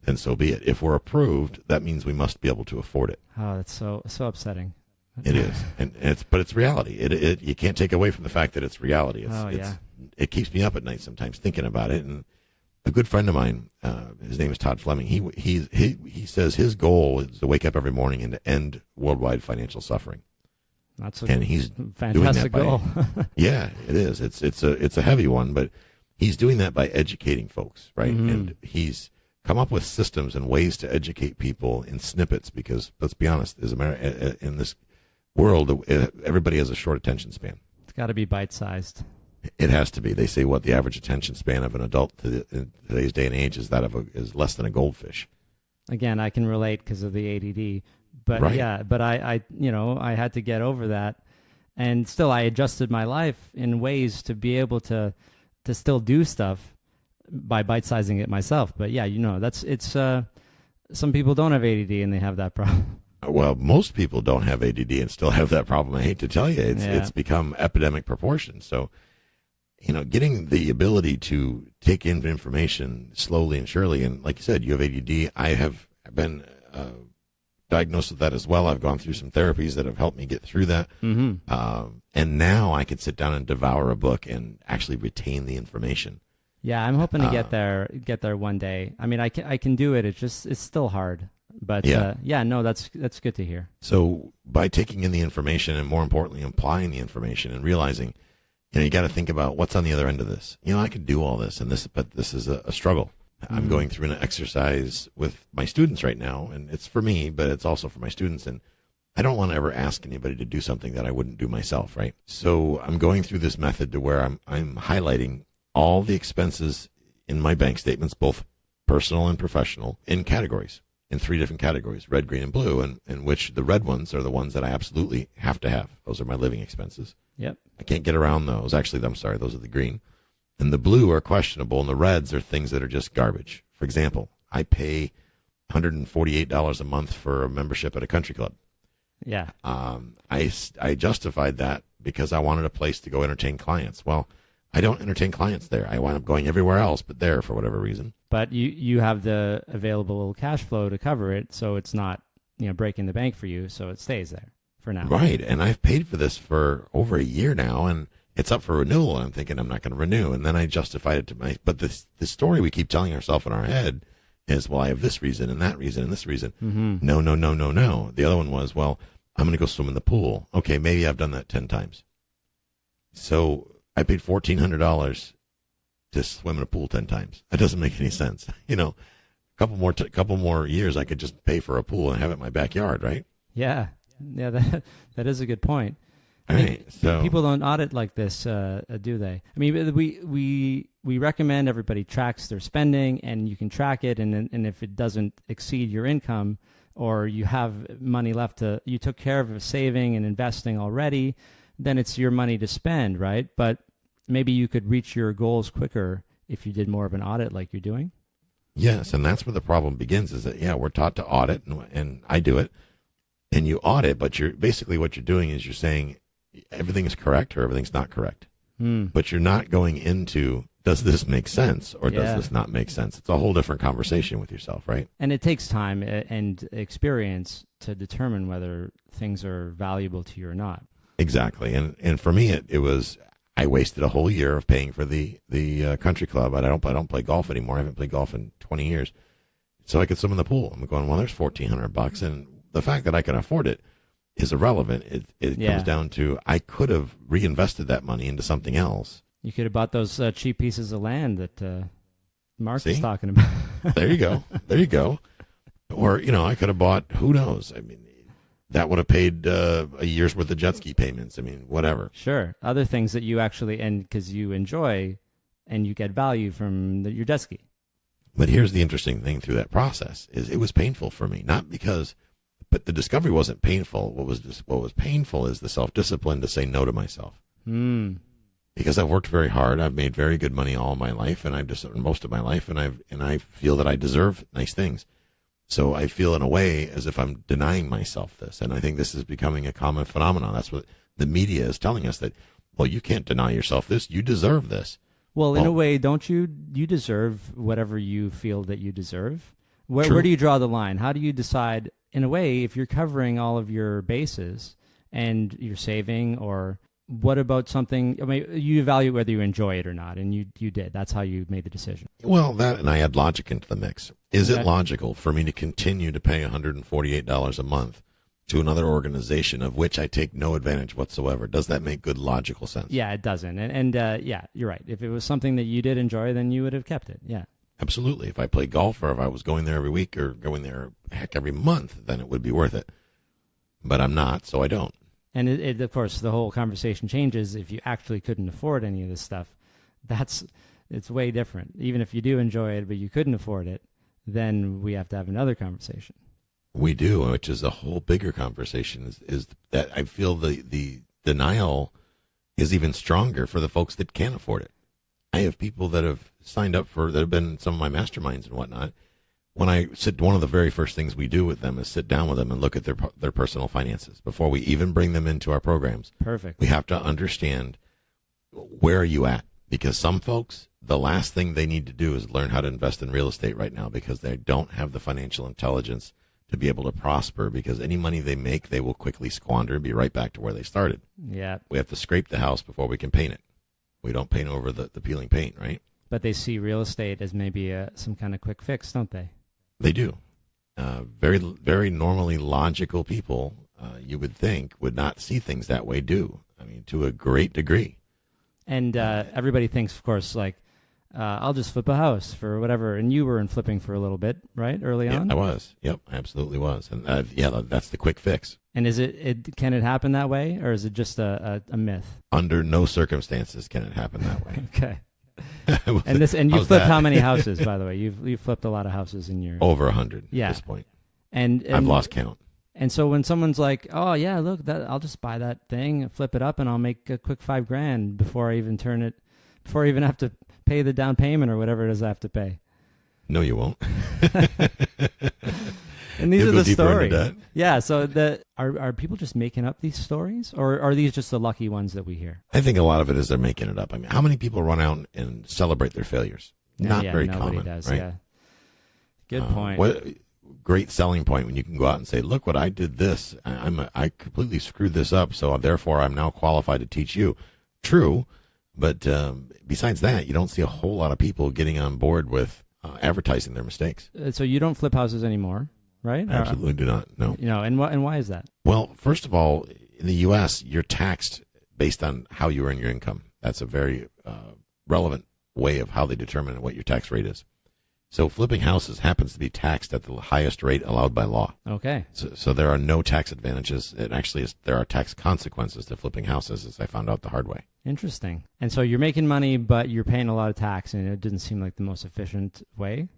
then so be it. If we're approved, that means we must be able to afford it. Oh, that's so upsetting. It is, but it's reality. You can't take away from the fact that it's reality. It keeps me up at night sometimes thinking about it. And a good friend of mine, his name is Todd Fleming. He says his goal is to wake up every morning and to end worldwide financial suffering. He's fantastic doing goal. Yeah, it is. It's a heavy one, but he's doing that by educating folks, right? Mm-hmm. And he's come up with systems and ways to educate people in snippets, because let's be honest, in this world, everybody has a short attention span. It's got to be bite-sized. It has to be. They say what the average attention span of an adult in today's day and age is is less than a goldfish. Again, I can relate because of the ADD, but right. Yeah, but I had to get over that, and still I adjusted my life in ways to be able to still do stuff by bite-sizing it myself. But yeah, some people don't have ADD and they have that problem. Well, most people don't have ADD and still have that problem. I hate to tell you, it's become epidemic proportions. So, getting the ability to take in information slowly and surely, and like you said, you have ADD. I have been diagnosed with that as well. I've gone through some therapies that have helped me get through that. Mm-hmm. And now I can sit down and devour a book and actually retain the information. Yeah, I'm hoping to get there one day. I mean, I can do it. It's still hard. But that's good to hear. So by taking in the information, and more importantly, applying the information and realizing, you got to think about what's on the other end of this. I could do all this but this is a struggle. Mm-hmm. I'm going through an exercise with my students right now, and it's for me, but it's also for my students. And I don't want to ever ask anybody to do something that I wouldn't do myself, right? So I'm going through this method to where I'm highlighting all the expenses in my bank statements, both personal and professional, in categories. In 3 different categories, red, green, and blue, and which the red ones are the ones that I absolutely have to have. Those are my living expenses. Yep. I can't get around those. Actually, I'm sorry, those are the green. And the blue are questionable, and the reds are things that are just garbage. For example, I pay $148 a month for a membership at a country club. Yeah. I justified that because I wanted a place to go entertain clients. Well, I don't entertain clients there. I wind up going everywhere else but there for whatever reason. But you have the available cash flow to cover it, so it's not breaking the bank for you, so it stays there for now. Right, and I've paid for this for over a year now, and it's up for renewal, and I'm thinking I'm not going to renew, and then I justified it to but the story we keep telling ourselves in our head is, well, I have this reason and that reason and this reason. Mm-hmm. No. The other one was, well, I'm going to go swim in the pool. Okay, maybe I've done that 10 times. So I paid $1,400 to swim in a pool 10 times. That doesn't make any sense. A couple more years, I could just pay for a pool and have it in my backyard, right? Yeah. That is a good point. So people don't audit like this, do they? I mean, we recommend everybody tracks their spending, and you can track it, and if it doesn't exceed your income, or you have money left you took care of saving and investing already, then it's your money to spend, right? But maybe you could reach your goals quicker if you did more of an audit like you're doing. Yes, and that's where the problem begins, is that, we're taught to audit, and I do it, and you audit, but what you're doing is you're saying everything is correct or everything's not correct. But you're not going into, does this make sense or does this not make sense? It's a whole different conversation with yourself, right? And it takes time and experience to determine whether things are valuable to you or not. Exactly. And for me, it was, I wasted a whole year of paying for the country club. I don't play golf anymore. I haven't played golf in 20 years. So I could swim in the pool. I'm going, well, there's $1,400. And the fact that I can afford it is irrelevant. It comes down to, I could have reinvested that money into something else You could have bought those cheap pieces of land that Mark was See? talking about. There you go. There you go. Or, I could have bought, who knows? I mean, that would have paid a year's worth of jet ski payments. I mean, whatever. Sure. Other things that you actually, and because you enjoy and you get value from your jet ski. But here's the interesting thing through that process is it was painful for me, but the discovery wasn't painful. What was painful is the self-discipline to say no to myself. Because I've worked very hard. I've made very good money all my life, and most of my life, and I feel that I deserve nice things. So I feel in a way as if I'm denying myself this. And I think this is becoming a common phenomenon. That's what the media is telling us, that, well, you can't deny yourself this. You deserve this. Well, in a way, don't you deserve whatever you feel that you deserve? Where do you draw the line? How do you decide, in a way, if you're covering all of your bases and you're saving, or what about something, I mean, you evaluate whether you enjoy it or not, and you did. That's how you made the decision. Well, that, and I add logic into the mix. Is it logical for me to continue to pay $148 a month to another organization of which I take no advantage whatsoever? Does that make good logical sense? Yeah, it doesn't. And yeah, you're right. If it was something that you did enjoy, then you would have kept it. Yeah. Absolutely. If I played golf, or if I was going there every week, or going there, heck, every month, then it would be worth it. But I'm not, so I don't. And it of course, the whole conversation changes if you actually couldn't afford any of this stuff. It's way different. Even if you do enjoy it, but you couldn't afford it, then we have to have another conversation. We do, which is a whole bigger conversation, is that I feel the denial is even stronger for the folks that can't afford it. I have people that have signed up that have been in some of my masterminds and whatnot. When I one of the very first things we do with them is sit down with them and look at their personal finances before we even bring them into our programs. Perfect. We have to understand, where are you at? Because some folks, the last thing they need to do is learn how to invest in real estate right now, because they don't have the financial intelligence to be able to prosper, because any money they make, they will quickly squander and be right back to where they started. Yeah. We have to scrape the house before we can paint it. We don't paint over the peeling paint, right? But they see real estate as maybe some kind of quick fix, don't they? They do. Very, very normally logical people, you would think, would not see things that way, do. I mean, to a great degree. And everybody thinks, of course, like, I'll just flip a house for whatever. And you were in flipping for a little bit, right, early on? I was. Yep, I absolutely was. And that's the quick fix. And can it happen that way, or is it just a myth? Under no circumstances can it happen that way. Okay. And you flipped how many houses, by the way? You've flipped a lot of houses in your over 100 at this point. And I've lost count. And so when someone's like, "Oh yeah, look, I'll just buy that thing, flip it up, and I'll make a quick $5,000 before I even have to pay the down payment or whatever it is I have to pay." No, you won't. And these are the stories. Yeah. So are people just making up these stories, or are these just the lucky ones that we hear? I think a lot of it is they're making it up. I mean, how many people run out and celebrate their failures? Not very common. Nobody does. Right? Yeah. Good point. Great selling point when you can go out and say, "Look what I did this. I completely screwed this up, so therefore I'm now qualified to teach you." True, but besides that, you don't see a whole lot of people getting on board with advertising their mistakes. So you don't flip houses anymore, right? Absolutely do not. No. And why is that? Well, first of all, in the U.S., you're taxed based on how you earn your income. That's a very relevant way of how they determine what your tax rate is. So flipping houses happens to be taxed at the highest rate allowed by law. Okay. So there are no tax advantages. There are tax consequences to flipping houses, as I found out the hard way. Interesting. And so you're making money, but you're paying a lot of tax, and it didn't seem like the most efficient way.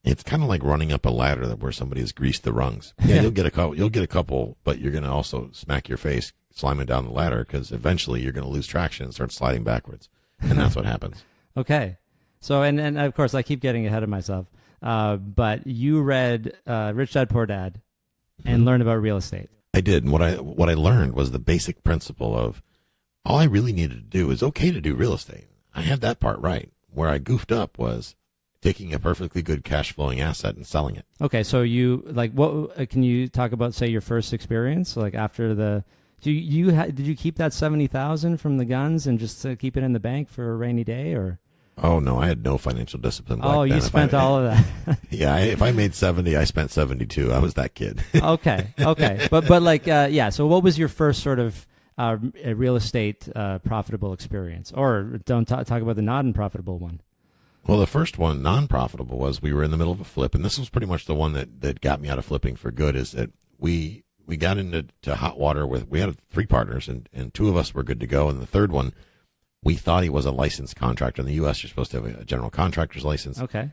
It's kind of like running up a ladder where somebody has greased the rungs. Yeah, you'll get a couple, but you're going to also smack your face slamming down the ladder, because eventually you're going to lose traction and start sliding backwards, and that's what happens. Okay. So, and of course, I keep getting ahead of myself, but you read Rich Dad, Poor Dad and learned about real estate. I did. And what I learned was the basic principle of all I really needed to do is okay to do real estate. I had that part right. Where I goofed up was taking a perfectly good cash flowing asset and selling it. Okay. So what can you talk about, say, your first experience? Like after did you keep that $70,000 from the guns and just keep it in the bank for a rainy day, or? Oh, no, I had no financial discipline. Oh, you spent all of that. Yeah, if I made 70, I spent 72. I was that kid. Okay. But so what was your first sort of a real estate profitable experience, or don't talk about the non-profitable one. Well, the first one, non-profitable, was we were in the middle of a flip, and this was pretty much the one that got me out of flipping for good. Is that we got into hot water we had 3 partners, and 2 of us were good to go, and the third one, we thought he was a licensed contractor. In the U.S., you're supposed to have a general contractor's license. Okay.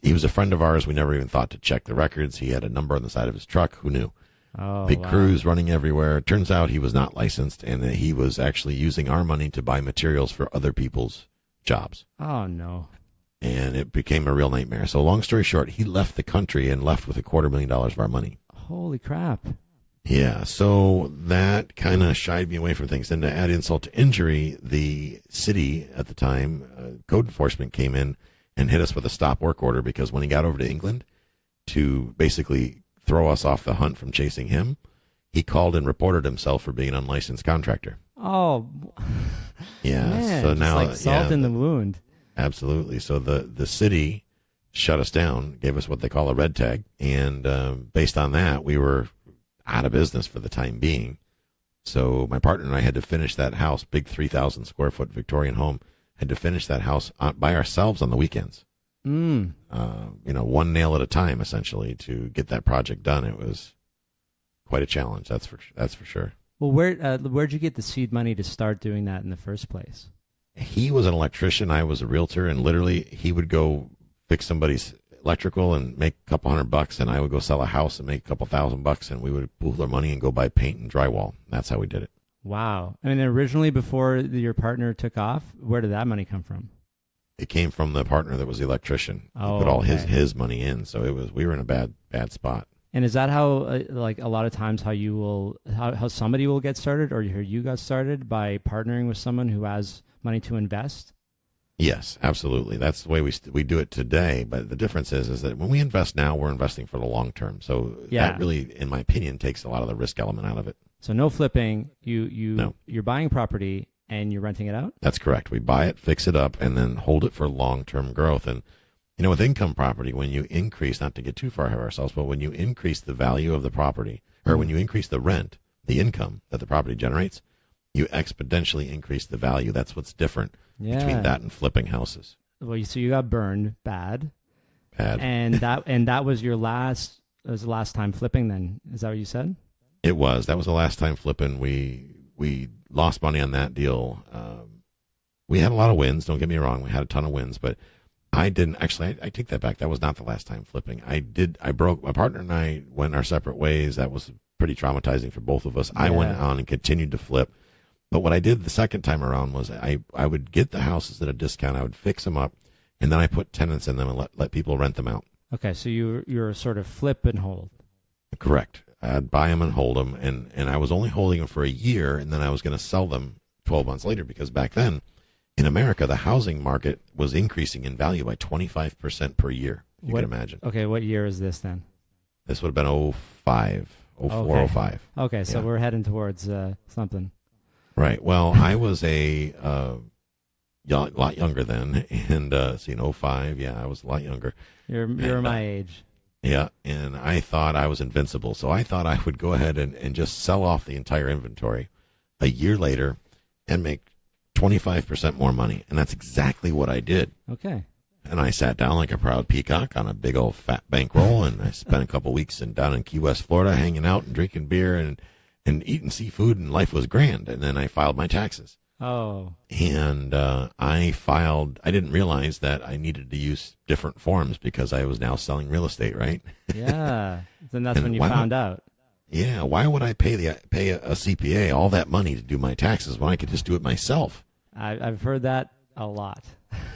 He was a friend of ours. We never even thought to check the records. He had a number on the side of his truck. Who knew? Oh, Big wow. crews running everywhere. Turns out he was not licensed, and that he was actually using our money to buy materials for other people's jobs. Oh, no. And it became a real nightmare. So long story short, he left the country and left with $250,000 of our money. Holy crap. Yeah, so that kind of shied me away from things. And to add insult to injury, the city at the time, code enforcement came in and hit us with a stop work order because when he got over to England to basically throw us off the hunt from chasing him, he called and reported himself for being an unlicensed contractor. Oh, yeah. man, So just now, like salt in the wound. Absolutely. So the city shut us down, gave us what they call a red tag, and based on that, we were out of business for the time being. So my partner and I had to finish that house, big 3,000 square foot Victorian home, had to finish that house by ourselves on the weekends. One nail at a time, essentially, to get that project done. It was quite a challenge. That's for sure. Well, where'd you get the seed money to start doing that in the first place? He was an electrician. I was a realtor, and literally he would go fix somebody's electrical and make a couple $100, and I would go sell a house and make a couple $1,000, and we would pool our money and go buy paint and drywall. That's how we did it. Wow. I mean, originally before your partner took off, where did that money come from? It came from the partner that was the electrician. He Oh, put all okay. his money in, so we were in a bad spot. And is that how, like a lot of times, how somebody will get started, or you got started by partnering with someone who has money to invest? Yes, absolutely. That's the way we do it today. But the difference is that when we invest now, we're investing for the long term. So Yeah. that really, in my opinion, takes a lot of the risk element out of it. So no flipping. No. You're buying property and you're renting it out? That's correct. We buy it, fix it up, and then hold it for long-term growth. And, with income property, when you increase, not to get too far ahead of ourselves, but when you increase the value of the property, or when you increase the rent, the income that the property generates, you exponentially increase the value. That's what's different between that and flipping houses. Well, so you got burned bad. Bad. And that was the last time flipping then. Is that what you said? It was. That was the last time flipping. We lost money on that deal. We had a lot of wins. Don't get me wrong. We had a ton of wins, but I didn't actually. I take that back. That was not the last time flipping. I broke. My partner and I went our separate ways. That was pretty traumatizing for both of us. I went on and continued to flip. But what I did the second time around was I would get the houses at a discount. I would fix them up, and then I put tenants in them and let people rent them out. Okay, so you're sort of flip and hold. Correct. I'd buy them and hold them, and I was only holding them for a year, and then I was going to sell them 12 months later because back then, in America, the housing market was increasing in value by 25% per year. You can imagine. Okay, what year is this then? This would have been 05, 04, 05. Okay, so we're heading towards something. Right. Well, I was a lot younger then, and 05, I was a lot younger. You're my age. Yeah, and I thought I was invincible, so I thought I would go ahead and just sell off the entire inventory a year later and make 25% more money, and that's exactly what I did. Okay. And I sat down like a proud peacock on a big old fat bankroll, and I spent a couple weeks down in Key West, Florida, hanging out and drinking beer and eating seafood, and life was grand. And then I filed my taxes. Oh. And I didn't realize that I needed to use different forms because I was now selling real estate, right? Yeah. Then that's when you found out. Yeah. Why would I pay a CPA all that money to do my taxes when I could just do it myself? I've heard that a lot.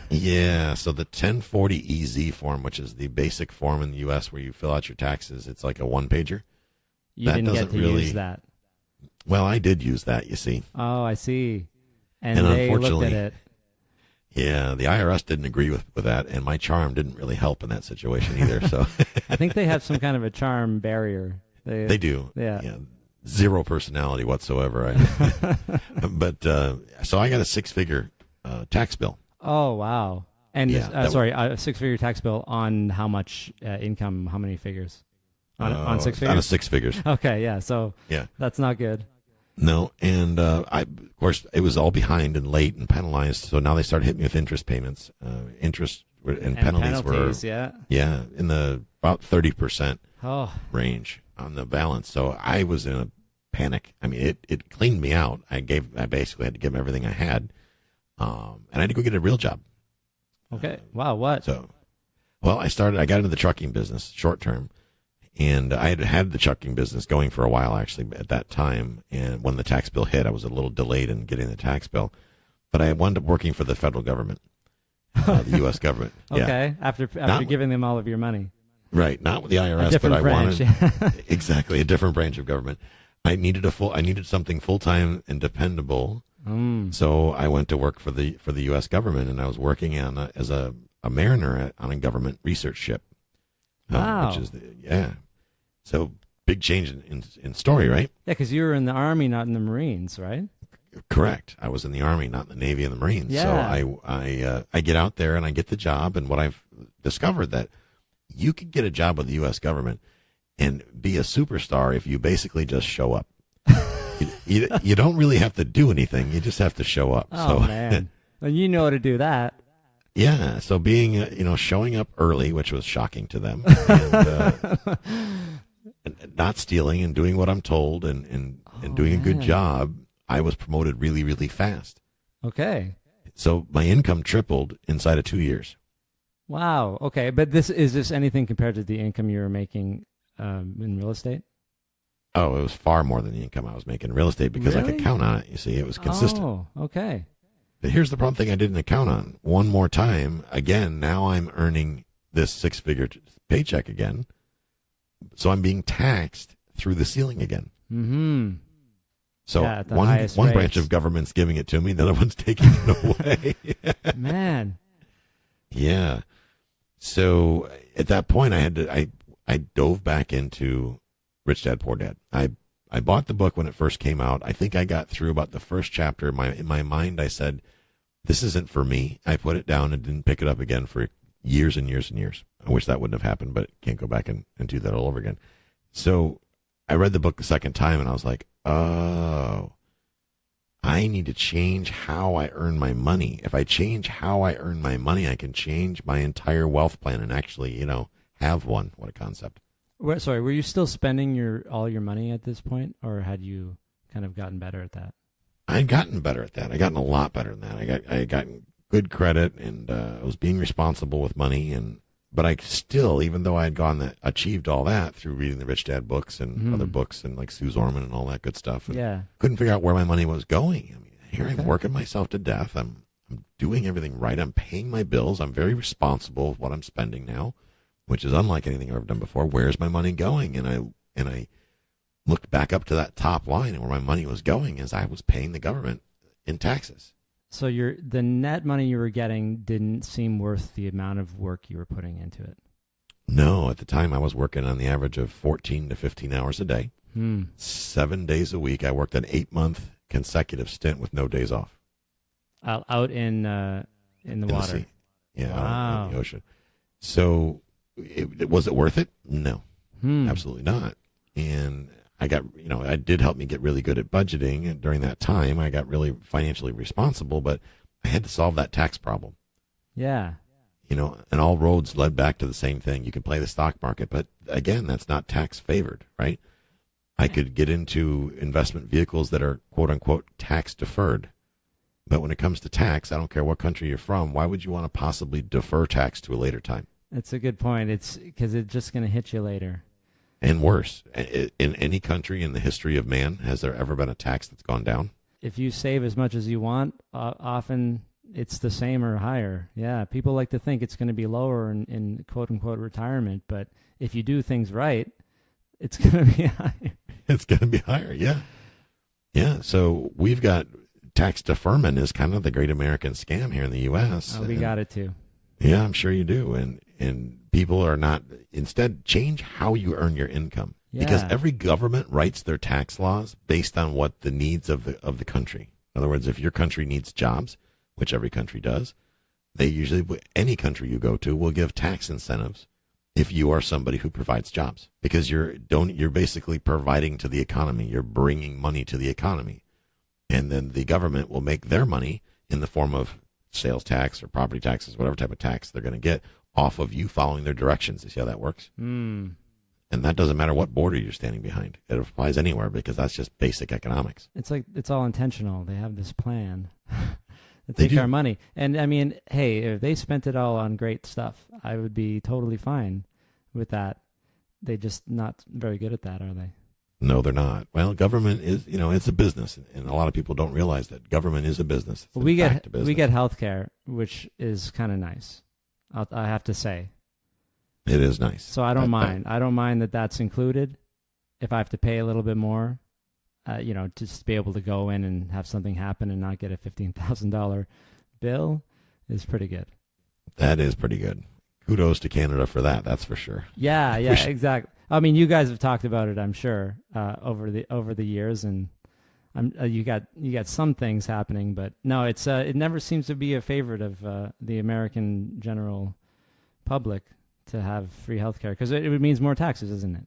Yeah. So the 1040EZ form, which is the basic form in the U.S. where you fill out your taxes, it's like a one-pager. You didn't get to use that. Well, I did use that, you see. Oh, I see. And they unfortunately, looked at it. Yeah, the IRS didn't agree with that, and my charm didn't really help in that situation either. So I think they have some kind of a charm barrier. They do. Yeah. Zero personality whatsoever. But so I got a 6-figure tax bill. Oh, wow. And a 6-figure tax bill on how much income? How many figures? On 6 figures? On a 6 figures. Okay, yeah. So that's not good. No, and of course, it was all behind and late and penalized. So now they started hitting me with interest payments. Interest and penalties were in the about 30% range on the balance. So I was in a panic. I mean, it cleaned me out. I basically had to give them everything I had, and I had to go get a real job. Okay. Wow. What? So, well, I got into the trucking business short term. And I had the trucking business going for a while, actually, at that time. And when the tax bill hit, I was a little delayed in getting the tax bill. But I wound up working for the federal government, the U.S. government. Okay, yeah. After giving them all of your money. Right, not with the IRS, but I wanted exactly a different branch of government. I needed something full-time and dependable. So I went to work for the U.S. government, and I was working as a mariner on a government research ship. Wow. Which is so big change in story, right? Yeah, because you were in the Army, not in the Marines, right? Correct. I was in the Army, not in the Navy and the Marines. Yeah. So I get out there and I get the job, and what I've discovered that you can get a job with the U.S. government and be a superstar if you basically just show up. you don't really have to do anything; you just have to show up. Oh man, well, you know how to do that. Yeah, so being, showing up early, which was shocking to them, and not stealing and doing what I'm told and doing a good job, I was promoted really, really fast. Okay. So my income tripled inside of 2 years. Wow. Okay, but is this anything compared to the income you were making in real estate? Oh, it was far more than the income I was making in real estate because I could count on it. You see, it was consistent. Oh, okay. But here's the problem thing I didn't account on. One more time, again, now I'm earning this 6-figure paycheck again. So I'm being taxed through the ceiling again. Mm-hmm. So one branch of government's giving it to me, the other one's taking it away. Man. Yeah. So at that point, I dove back into Rich Dad, Poor Dad. I bought the book when it first came out. I think I got through about the first chapter. In my mind, I said, this isn't for me. I put it down and didn't pick it up again for years and years and years. I wish that wouldn't have happened, but can't go back and do that all over again. So I read the book the second time, and I was like, oh, I need to change how I earn my money. If I change how I earn my money, I can change my entire wealth plan and actually, have one. What a concept. Sorry, were you still spending all your money at this point, or had you kind of gotten better at that? I'd gotten better at that. I gotten a lot better than that. I had gotten good credit, and I was being responsible with money. But I still, even though I had achieved all that through reading the Rich Dad books and other books and like Sue Zorman and all that good stuff, and couldn't figure out where my money was going. I mean, here I'm working myself to death. I'm doing everything right. I'm paying my bills. I'm very responsible with what I'm spending now, which is unlike anything I've ever done before. Where's my money going? And I looked back up to that top line, and where my money was going is I was paying the government in taxes. So the net money you were getting didn't seem worth the amount of work you were putting into it. No, at the time I was working on the average of 14 to 15 hours a day, 7 days a week. I worked an 8-month consecutive stint with no days off. Out in the water. The sea. Yeah, wow. out in the ocean. So was it worth it? No, absolutely not. And it did help me get really good at budgeting. And during that time, I got really financially responsible, but I had to solve that tax problem. Yeah. And all roads led back to the same thing. You can play the stock market, but again, that's not tax favored, right? I could get into investment vehicles that are quote unquote tax deferred. But when it comes to tax, I don't care what country you're from. Why would you want to possibly defer tax to a later time? That's a good point. It's because it's just going to hit you later. And worse, in any country in the history of man, has there ever been a tax that's gone down? If you save as much as you want, often it's the same or higher. Yeah, people like to think it's going to be lower in quote-unquote retirement, but if you do things right, it's going to be higher. It's going to be higher, yeah. Yeah, so we've got tax deferment is kind of the great American scam here in the U.S. We got it too. Yeah, I'm sure you do. And people are not, instead, change how you earn your income. Yeah. Because every government writes their tax laws based on what the needs of the country. In other words, if your country needs jobs, which every country does, they usually, any country you go to, will give tax incentives if you are somebody who provides jobs, because you're basically providing to the economy. You're bringing money to the economy, and then the government will make their money in the form of sales tax or property taxes, whatever type of tax they're going to get off of you following their directions. You see how that works? And that doesn't matter what border you're standing behind. It applies anywhere because that's just basic economics. It's like it's all intentional. They have this plan to take our money. And I mean, hey, if they spent it all on great stuff, I would be totally fine with that. They're just not very good at that, are they? No, they're not. Well, government is, it's a business, and a lot of people don't realize that government is a business. Well, we get healthcare, which is kind of nice. I have to say. It is nice. So I don't mind. I don't mind that that's included. If I have to pay a little bit more, just to be able to go in and have something happen and not get a $15,000 bill is pretty good. That is pretty good. Kudos to Canada for that. That's for sure. Yeah, exactly. I mean, you guys have talked about it, I'm sure, over the years, and you got some things happening, but no, it never seems to be a favorite of the American general public to have free healthcare because it means more taxes, isn't it?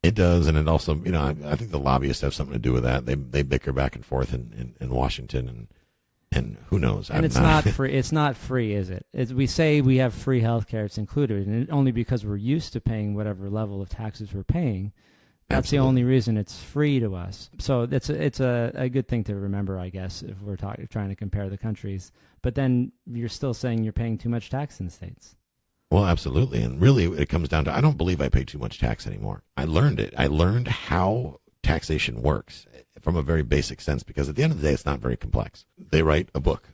It does, and it also, I think the lobbyists have something to do with that. They bicker back and forth in Washington, and who knows? And it's not free. It's not free, is it? We say we have free healthcare; it's included, and only because we're used to paying whatever level of taxes we're paying. That's Absolutely. The only reason it's free to us. So it's a good thing to remember, I guess, if we're trying to compare the countries. But then you're still saying you're paying too much tax in the States. Well, absolutely. And really, it comes down to, I don't believe I pay too much tax anymore. I learned it. I learned how taxation works from a very basic sense, because at the end of the day, it's not very complex. They write a book.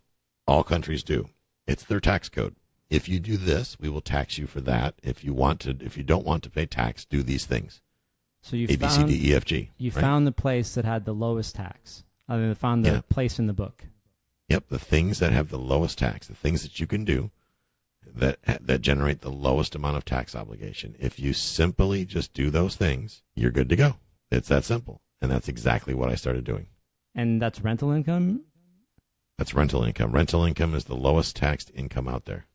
All countries do. It's their tax code. If you do this, we will tax you for that. If you don't want to pay tax, do these things. So you A, B, C, D, E, F, G. You found the place that had the lowest tax. I mean, found the place in the book. Yep, the things that have the lowest tax, the things that you can do that generate the lowest amount of tax obligation. If you simply just do those things, you're good to go. It's that simple. And that's exactly what I started doing. And that's rental income? That's rental income. Rental income is the lowest taxed income out there.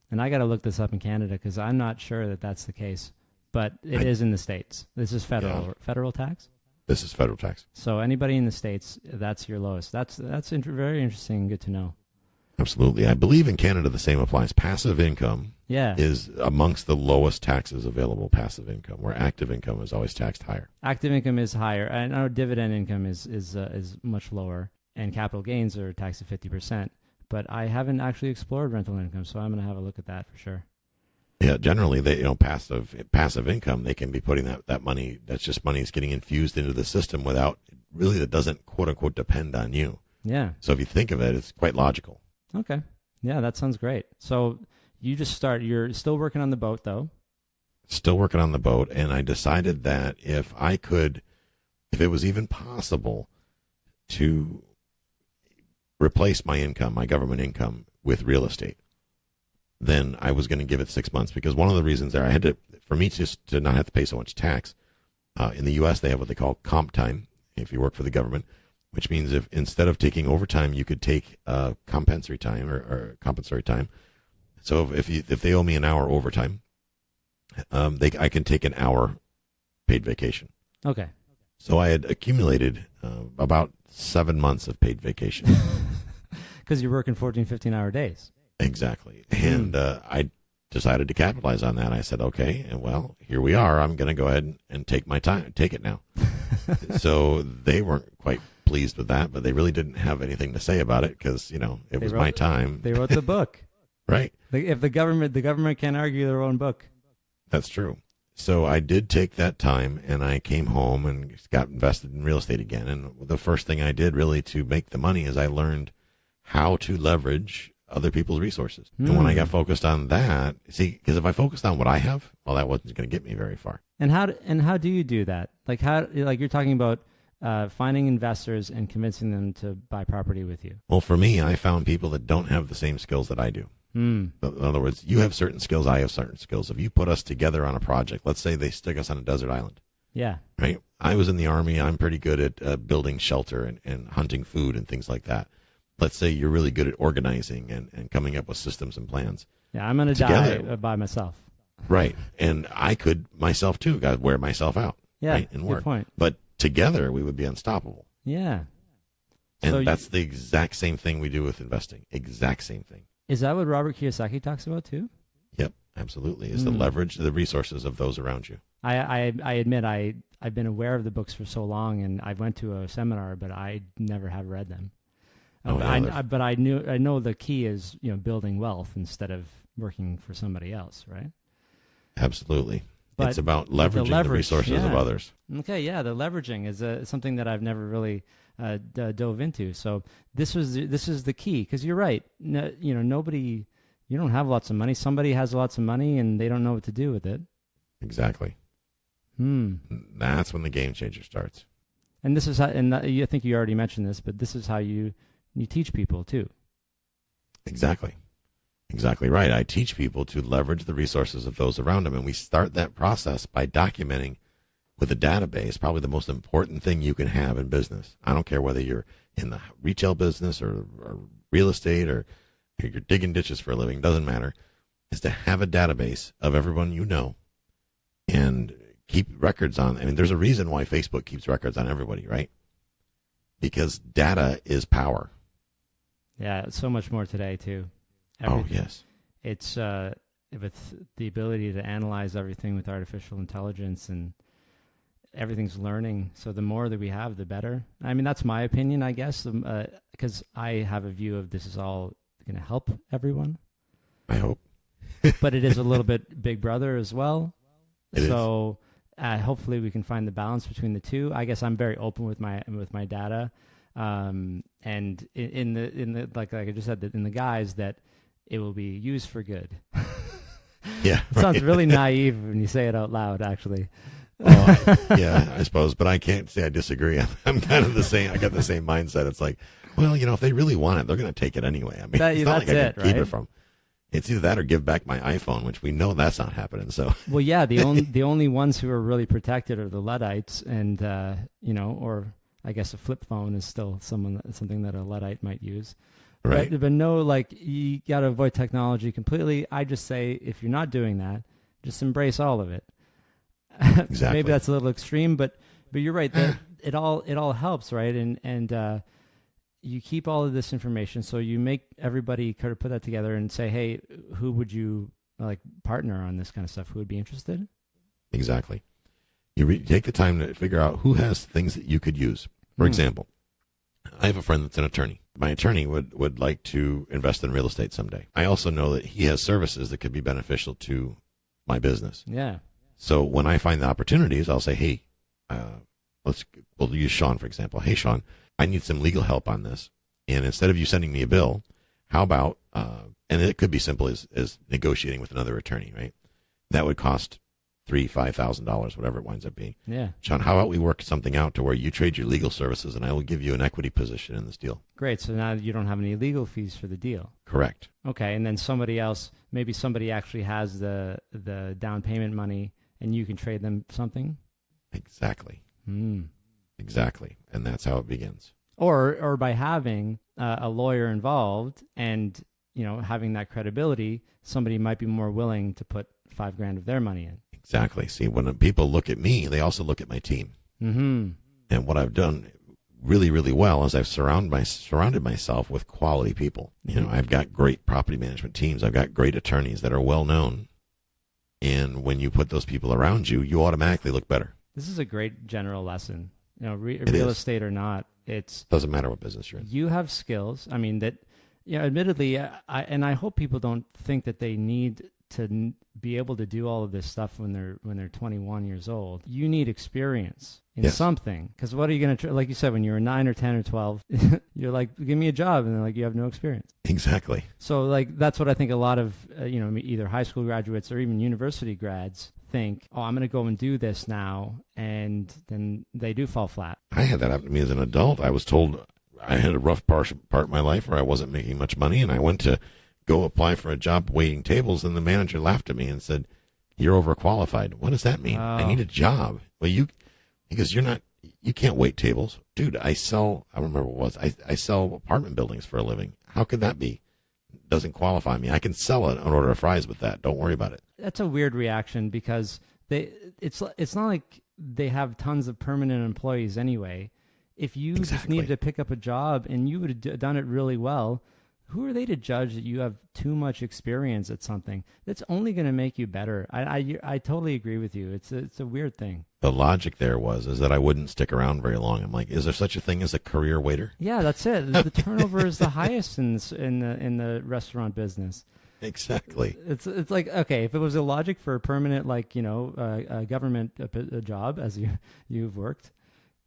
And I got to look this up in Canada because I'm not sure that that's the case. But it is in the States. This is federal tax? This is federal tax. So anybody in the States, that's your lowest. That's very interesting and good to know. Absolutely. I believe in Canada the same applies. Passive income is amongst the lowest taxes available, passive income, where active income is always taxed higher. Active income is higher. I know dividend income is much lower, and capital gains are taxed at 50%. But I haven't actually explored rental income, so I'm going to have a look at that for sure. Yeah, generally, passive income, they can be putting that money, that's just money is getting infused into the system that doesn't, quote unquote, depend on you. Yeah. So if you think of it, it's quite logical. Okay. Yeah, that sounds great. So you're still working on the boat, though? Still working on the boat, and I decided that if it was even possible to replace my income, my government income, with real estate, then I was going to give it 6 months, because one of the reasons there, for me just to not have to pay so much tax, in the U.S. they have what they call comp time, if you work for the government, which means if instead of taking overtime, you could take compensatory time or compensatory time. So if they owe me an hour overtime, I can take an hour paid vacation. Okay. So I had accumulated about 7 months of paid vacation. Because you're working 14, 15-hour days. Exactly. And I decided to capitalize on that. I said, okay, well, here we are. I'm going to go ahead and take my time, take it now. So they weren't quite pleased with that, but they really didn't have anything to say about it because, it was my time. They wrote the book. Right. If the government can't argue their own book. That's true. So I did take that time, and I came home and got invested in real estate again. And the first thing I did really to make the money is I learned how to leverage other people's resources. And when I got focused on that, because if I focused on what I have, well, that wasn't going to get me very far. And how do you do that? Like you're talking about finding investors and convincing them to buy property with you. Well, for me, I found people that don't have the same skills that I do. In other words, you have certain skills, I have certain skills. If you put us together on a project, let's say they stick us on a desert island. Yeah. Right? I was in the Army. I'm pretty good at building shelter and hunting food and things like that. Let's say you're really good at organizing and coming up with systems and plans. Yeah, I'm going to die by myself. Right. And I could myself too, guys, wear myself out. Yeah, right, and good work. point. But together we would be unstoppable. Yeah. And So that's the exact same thing we do with investing. Exact same thing. is that what Robert Kiyosaki talks about too? Yep, absolutely. Is the leverage the resources of those around you. I admit I've been aware of the books for so long, and I went to a seminar, but I never have read them. But I know the key is building wealth instead of working for somebody else, right? Absolutely. But it's about leveraging the resources of others. Okay, yeah, the leveraging is something that I've never really dove into. So this is the key, because you're right. No, nobody, you don't have lots of money. Somebody has lots of money and they don't know what to do with it. Exactly. That's when the game changer starts. And this is how, and I think you already mentioned this, but this is how you teach people too. Exactly. Exactly right. I teach people to leverage the resources of those around them. And we start that process by documenting with a database, probably the most important thing you can have in business. I don't care whether you're in the retail business or real estate or you're digging ditches for a living, doesn't matter, is to have a database of everyone you know and keep records on. I mean, there's a reason why Facebook keeps records on everybody, right? Because data is power. Yeah, so much more today too. Oh, yes. It's with the ability to analyze everything with artificial intelligence, and everything's learning. So the more that we have, the better. I mean, that's my opinion, I guess, because I have a view of this is all going to help everyone. I hope. But it is a little bit Big Brother as well. So hopefully we can find the balance between the two. I guess I'm very open with my data, and in the like I just said, in the guise that it will be used for good. Yeah, it sounds really naive when you say it out loud, actually. Yeah, I suppose, but I can't say I disagree. I'm kind of the same. I got the same mindset. It's like, well, if they really want it, they're going to take it anyway. I mean, it's not like I can keep it from. It's either that or give back my iPhone, which we know that's not happening. So, well, yeah, the only ones who are really protected are the Luddites, and or I guess a flip phone is still something that a Luddite might use. Right. But no, you got to avoid technology completely. I just say, if you're not doing that, just embrace all of it. Exactly. Maybe that's a little extreme, but you're right. That it all helps, right? And you keep all of this information, so you make everybody kind of put that together and say, hey, who would you partner on this kind of stuff? Who would be interested? Exactly. You take the time to figure out who has things that you could use. For example, I have a friend that's an attorney. My attorney would like to invest in real estate someday. I also know that he has services that could be beneficial to my business. Yeah. So when I find the opportunities, I'll say, hey, we'll use Sean, for example. Hey, Sean, I need some legal help on this. And instead of you sending me a bill, how about, and it could be simple as negotiating with another attorney, right? That would cost $3,000-$5,000, whatever it winds up being. Yeah. Sean, how about we work something out to where you trade your legal services and I will give you an equity position in this deal? Great. So now you don't have any legal fees for the deal. Correct. Okay. And then somebody actually has the down payment money and you can trade them something? Exactly. Exactly. And that's how it begins. Or by having a lawyer involved and, having that credibility, somebody might be more willing to put $5,000 of their money in. Exactly. See, when people look at me, they also look at my team. Mm-hmm. And what I've done really, really well is I've surrounded myself with quality people. I've got great property management teams. I've got great attorneys that are well known. And when you put those people around you, you automatically look better. This is a great general lesson. Real estate or not, doesn't matter what business you're in. You have skills. I mean, that, admittedly, I hope people don't think that they need to be able to do all of this stuff when they're 21 years old. You need experience in something, because what are you going to like you said, when you were 9 or 10 or 12, you're like, give me a job, and they're like, you have no experience. Exactly. So that's what I think a lot of either high school graduates or even university grads think, oh, I'm going to go and do this now, and then they do fall flat. I had that happen to me as an adult. I was told I had a rough part of my life where I wasn't making much money, and I went to go apply for a job waiting tables, and the manager laughed at me and said, "You're overqualified." What does that mean? Oh. I need a job. Well, because you can't wait tables. Dude, I don't remember what it was. I sell apartment buildings for a living. How could that be? doesn't qualify me. I can sell an order of fries with that. Don't worry about it. That's a weird reaction because it's not like they have tons of permanent employees anyway. If you just needed to pick up a job and you would have done it really well, who are they to judge that you have too much experience at something? That's only going to make you better. I totally agree with you. It's a weird thing. The logic there is that I wouldn't stick around very long. I'm like, is there such a thing as a career waiter? Yeah, that's it. The turnover is the highest in the restaurant business. Exactly. It's like, okay, if it was a logic for a permanent, like, a government a job as you've worked,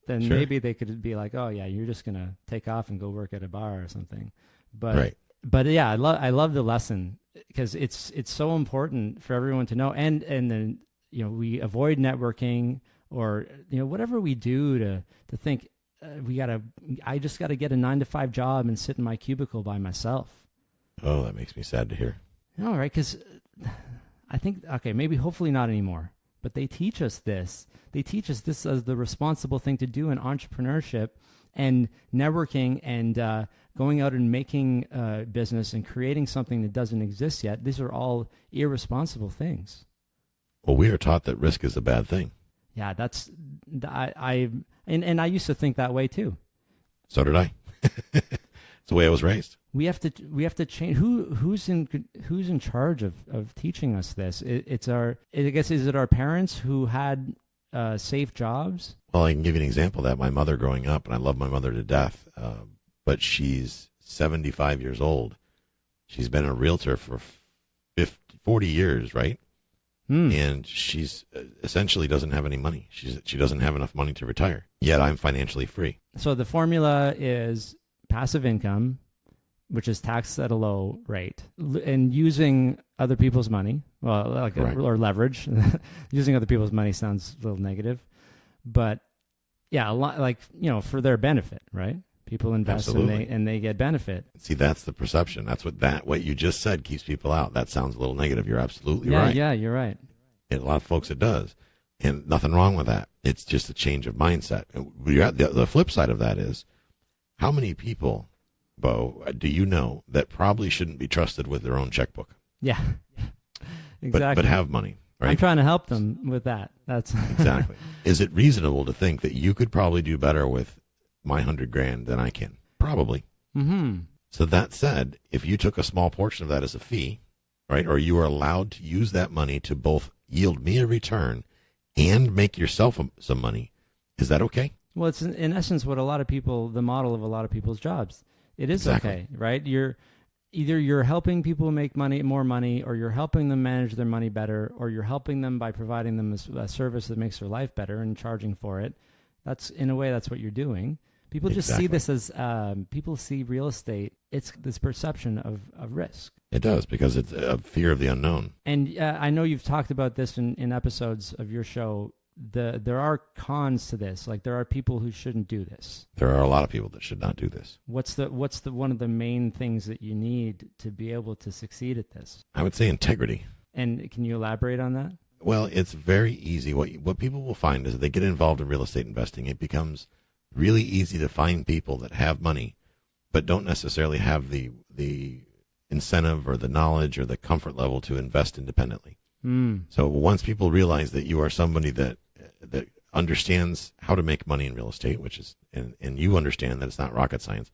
then Sure. maybe they could be like, oh yeah, you're just gonna take off and go work at a bar or something. But Right. but yeah, I love the lesson because it's so important for everyone to know, and then we avoid networking or whatever we do to think I just gotta get a 9-to-5 job and sit in my cubicle by myself. Oh, that makes me sad to hear. All right, because I think, okay, maybe hopefully not anymore, but they teach us this. They teach us this as the responsible thing to do in entrepreneurship and networking and going out and making business and creating something that doesn't exist yet. These are all irresponsible things. Well, we are taught that risk is a bad thing. Yeah, and I used to think that way too. So did I. It's the way I was raised. We have to change. Who's in charge of teaching us this? I guess, is it our parents who had safe jobs? Well, I can give you an example of that. My mother growing up, and I love my mother to death, but she's 75 years old. She's been a realtor for 40 years, right? And she's essentially doesn't have any money. She doesn't have enough money to retire. Yet I'm financially free. So the formula is passive income, which is taxed at a low rate, and using other people's money, or leverage. Using other people's money sounds a little negative, but yeah, a lot, for their benefit, right? People invest and they get benefit. See, that's the perception. That's what you just said keeps people out. That sounds a little negative. You're absolutely right. Yeah, you're right. And a lot of folks it does, and nothing wrong with that. It's just a change of mindset. The flip side of that is, how many people, Bo, do you know that probably shouldn't be trusted with their own checkbook? Yeah, exactly. But have money, right? I'm trying to help them with that. That's exactly. Is it reasonable to think that you could probably do better with my $100,000 than I can? Probably. Mm-hmm. So that said, if you took a small portion of that as a fee, right, or you are allowed to use that money to both yield me a return and make yourself some money, is that okay? Well, it's in essence what the model of a lot of people's jobs. It is okay, right? You're helping people make more money, or you're helping them manage their money better, or you're helping them by providing them a service that makes their life better and charging for it. That's what you're doing. People just see this as, people see real estate, it's this perception of risk. It does, because it's a fear of the unknown. And I know you've talked about this in episodes of your show. There are cons to this. Like, there are people who shouldn't do this. There are a lot of people that should not do this. What's the one of the main things that you need to be able to succeed at this? I would say integrity. And can you elaborate on that? Well, it's very easy. What people will find is that they get involved in real estate investing. It becomes really easy to find people that have money, but don't necessarily have the incentive or the knowledge or the comfort level to invest independently. So once people realize that you are somebody that understands how to make money in real estate, which is, and you understand that it's not rocket science,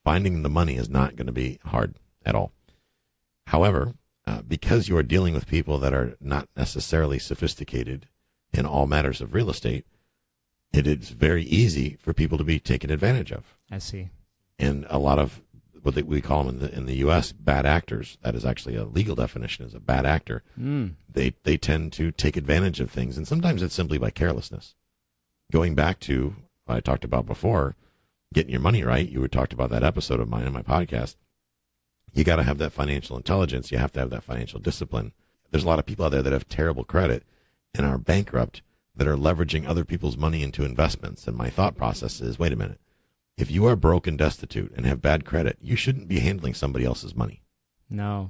finding the money is not going to be hard at all. However, because you are dealing with people that are not necessarily sophisticated in all matters of real estate, it is very easy for people to be taken advantage of. I see. And a lot of what we call them in the U.S. bad actors, that is actually a legal definition, as a bad actor. They tend to take advantage of things, and sometimes it's simply by carelessness. Going back to what I talked about before, getting your money right, you talked about that episode of mine on my podcast. You got to have that financial intelligence. You have to have that financial discipline. There's a lot of people out there that have terrible credit and are bankrupt, that are leveraging other people's money into investments. And my thought process is, wait a minute. If you are broke and destitute and have bad credit, you shouldn't be handling somebody else's money. No.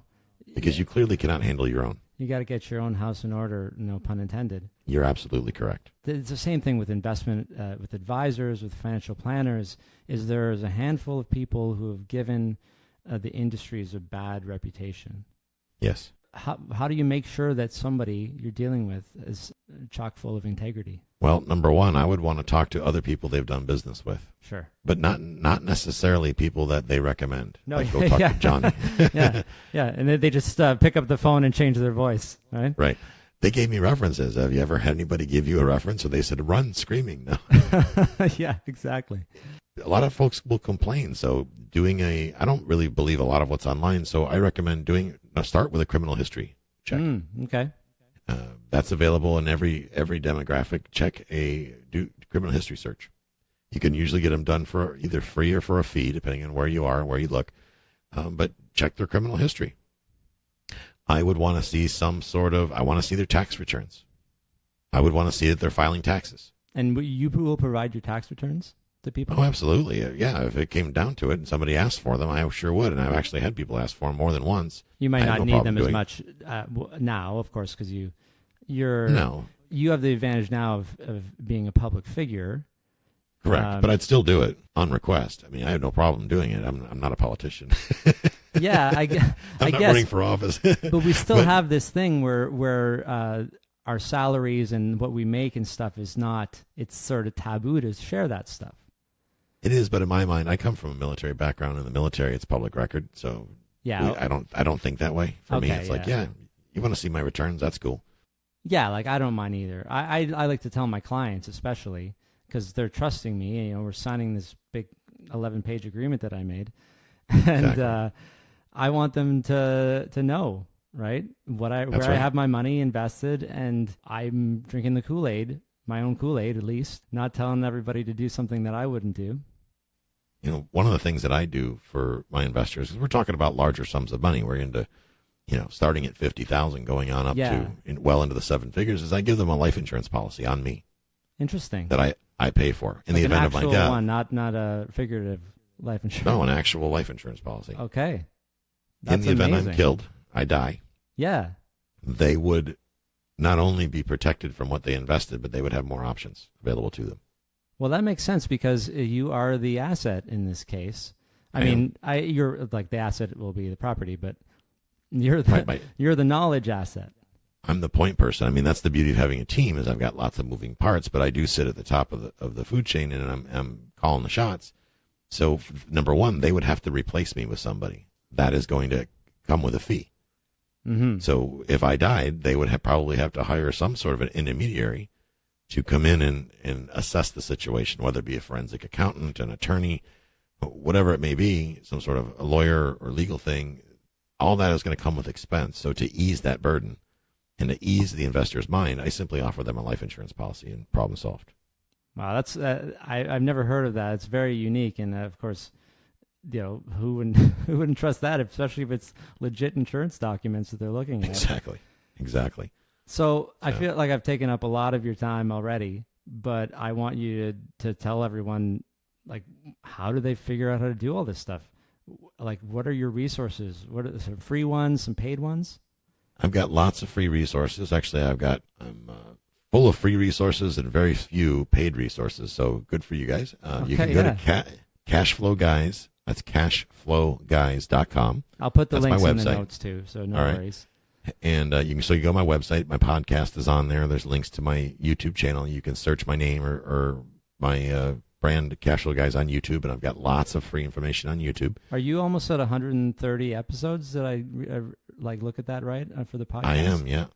Because you clearly cannot handle your own. You got to get your own house in order, no pun intended. You're absolutely correct. It's the same thing with investment, with advisors, with financial planners. There's a handful of people who have given the industry is a bad reputation. Yes. How do you make sure that somebody you're dealing with is chock full of integrity? Well, number one, I would want to talk to other people they've done business with. Sure. But not necessarily people that they recommend. No, like go talk to Johnny. yeah, and then they just pick up the phone and change their voice, right? Right. They gave me references. Have you ever had anybody give you a reference? Or they said, run screaming. No. Yeah, exactly. A lot of folks will complain. So I don't really believe a lot of what's online. So I recommend start with a criminal history check. Okay. That's available in every demographic. Do criminal history search. You can usually get them done for either free or for a fee, depending on where you are and where you look. But check their criminal history. I would want to see I want to see their tax returns. I would want to see that they're filing taxes. And you will provide your tax returns to people? Oh, absolutely. Yeah, if it came down to it and somebody asked for them, I sure would. And I've actually had people ask for them more than once. You might not need them as much now, of course, because you have the advantage now of being a public figure. Correct, but I'd still do it on request. I mean, I have no problem doing it. I'm not a politician. Yeah, I'm not guess, running for office. But we still have this thing where our salaries and what we make and stuff it's sort of taboo to share that stuff. It is, but in my mind, I come from a military background. In the military, it's public record, so yeah, I don't think that way. For me, it's like, you want to see my returns? That's cool. Yeah, like I don't mind either. I like to tell my clients, especially because they're trusting me. You know, we're signing this big 11-page agreement that I made, and exactly. I want them to know, right, where I have my money invested, and I'm drinking the Kool-Aid, my own Kool-Aid at least, not telling everybody to do something that I wouldn't do. You know, one of the things that I do for my investors, because we're talking about larger sums of money, we're into, starting at 50,000, going on up to well into the seven figures, is I give them a life insurance policy on me. Interesting. That I pay for in the event of my death. One, not a figurative life insurance. No, an actual life insurance policy. Okay. That's in the event I'm killed, I die. Yeah. They would not only be protected from what they invested, but they would have more options available to them. Well, that makes sense because you are the asset in this case. You're like the asset will be the property, but you're the knowledge asset. I'm the point person. I mean, that's the beauty of having a team is I've got lots of moving parts, but I do sit at the top of the food chain, and I'm calling the shots. So number one, they would have to replace me with somebody. That is going to come with a fee. Mm-hmm. So if I died, they would probably have to hire some sort of an intermediary to come in and assess the situation, whether it be a forensic accountant, an attorney, whatever it may be, some sort of a lawyer or legal thing. All that is going to come with expense. So to ease that burden and to ease the investor's mind, I simply offer them a life insurance policy and problem solved. Wow, that's I've never heard of that. It's very unique, and of course, who wouldn't trust that, especially if it's legit insurance documents that they're looking at. Exactly. So I feel like I've taken up a lot of your time already, but I want you to tell everyone, like, how do they figure out how to do all this stuff? Like, what are your resources? What are some free ones, some paid ones? I've got lots of free resources. Actually, I'm full of free resources and very few paid resources. So good for you guys. You can go to Cashflow Guys. That's cashflowguys.com. I'll put the links in the notes too, so no worries. And you go to my website. My podcast is on there. There's links to my YouTube channel. You can search my name or my brand, Cashflow Guys, on YouTube, and I've got lots of free information on YouTube. Are you almost at 130 episodes? Did I look at that right for the podcast? I am, yeah.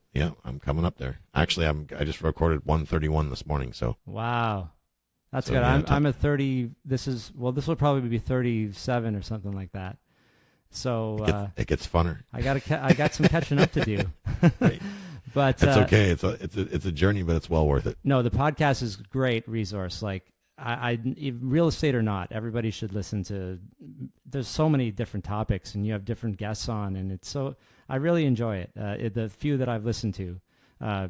I'm coming up there. Actually, I just recorded 131 this morning. So wow, that's good. I'm at 30. This will probably be 37 or something like that. So it gets funner. I got some catching up to do. Right. But it's okay. It's a journey, but it's well worth it. No, the podcast is a great resource. Like real estate or not, everybody should listen to. There's so many different topics, and you have different guests on, and I really enjoy it. The few that I've listened to,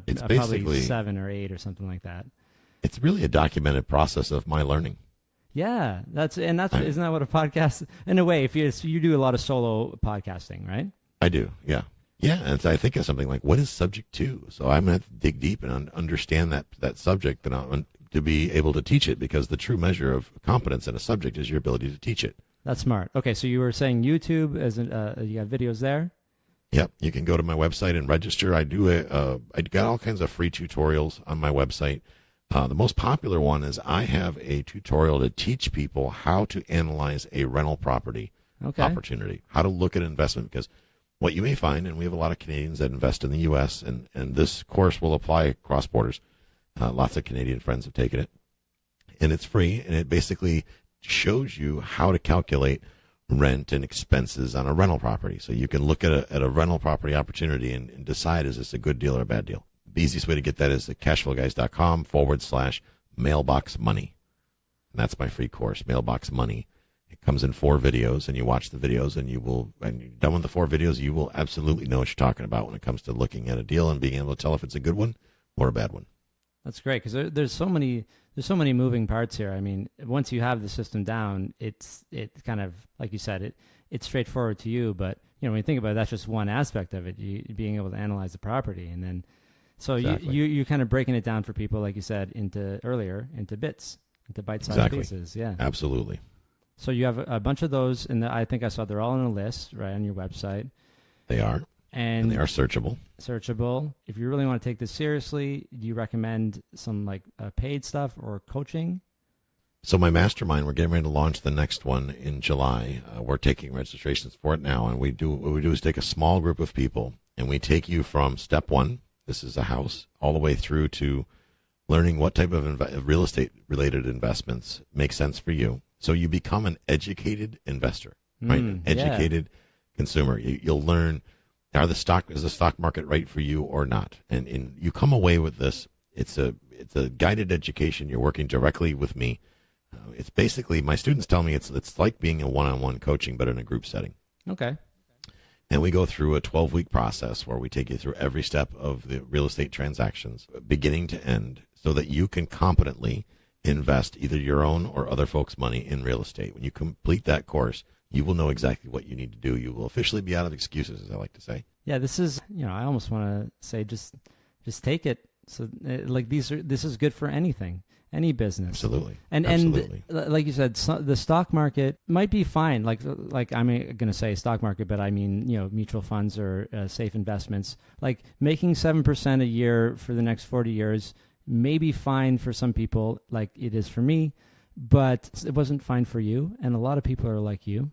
it's probably 7 or 8 or something like that. It's really a documented process of my learning. Yeah, isn't that what a podcast? In a way, if you do a lot of solo podcasting, right? I do, yeah. And I think of something like, what is subject to? So I'm going to dig deep and understand that subject, and to be able to teach it, because the true measure of competence in a subject is your ability to teach it. That's smart. Okay, so you were saying YouTube, as you got videos there? Yep, you can go to my website and register. I got all kinds of free tutorials on my website. The most popular one is I have a tutorial to teach people how to analyze a rental property opportunity, how to look at investment, because what you may find, and we have a lot of Canadians that invest in the U.S., and this course will apply across borders. Lots of Canadian friends have taken it, and it's free, and it basically shows you how to calculate rent and expenses on a rental property. So you can look at a rental property opportunity and decide, is this a good deal or a bad deal? The easiest way to get that is at cashflowguys.com/mailbox money. And that's my free course, Mailbox Money. It comes in 4 videos, and you watch the videos, and when you're done with the 4 videos, you will absolutely know what you're talking about when it comes to looking at a deal and being able to tell if it's a good one or a bad one. That's great, because there's so many moving parts here. I mean, once you have the system down, it kind of, like you said, it's straightforward to you. But when you think about it, that's just one aspect of it. Being able to analyze the property, and then exactly. you're kind of breaking it down for people, like you said, into bits, into bite-sized pieces. Yeah, absolutely. So you have a bunch of those, and I think I saw they're all on a list right on your website. They are. And they are searchable. If you really want to take this seriously, do you recommend some like paid stuff or coaching? So my mastermind, we're getting ready to launch the next one in July. We're taking registrations for it now, and what we do is take a small group of people, and we take you from step 1, this is a house, all the way through to learning what type of real estate related investments make sense for you. So you become an educated investor, right? An educated consumer. You'll learn, is the stock market right for you or not? And you come away with this. It's a guided education. You're working directly with me. It's basically, my students tell me it's like being a one-on-one coaching, but in a group setting. Okay. And we go through a 12-week process where we take you through every step of the real estate transactions, beginning to end, so that you can competently invest either your own or other folks' money in real estate. When you complete that course, you will know exactly what you need to do. You will officially be out of excuses, as I like to say. Yeah, this is, I almost want to say just take it. So this is good for anything, any business. Absolutely. And like you said, the stock market might be fine. Like I'm going to say stock market, but I mean, mutual funds or safe investments. Like making 7% a year for the next 40 years may be fine for some people, like it is for me, but it wasn't fine for you. And a lot of people are like you.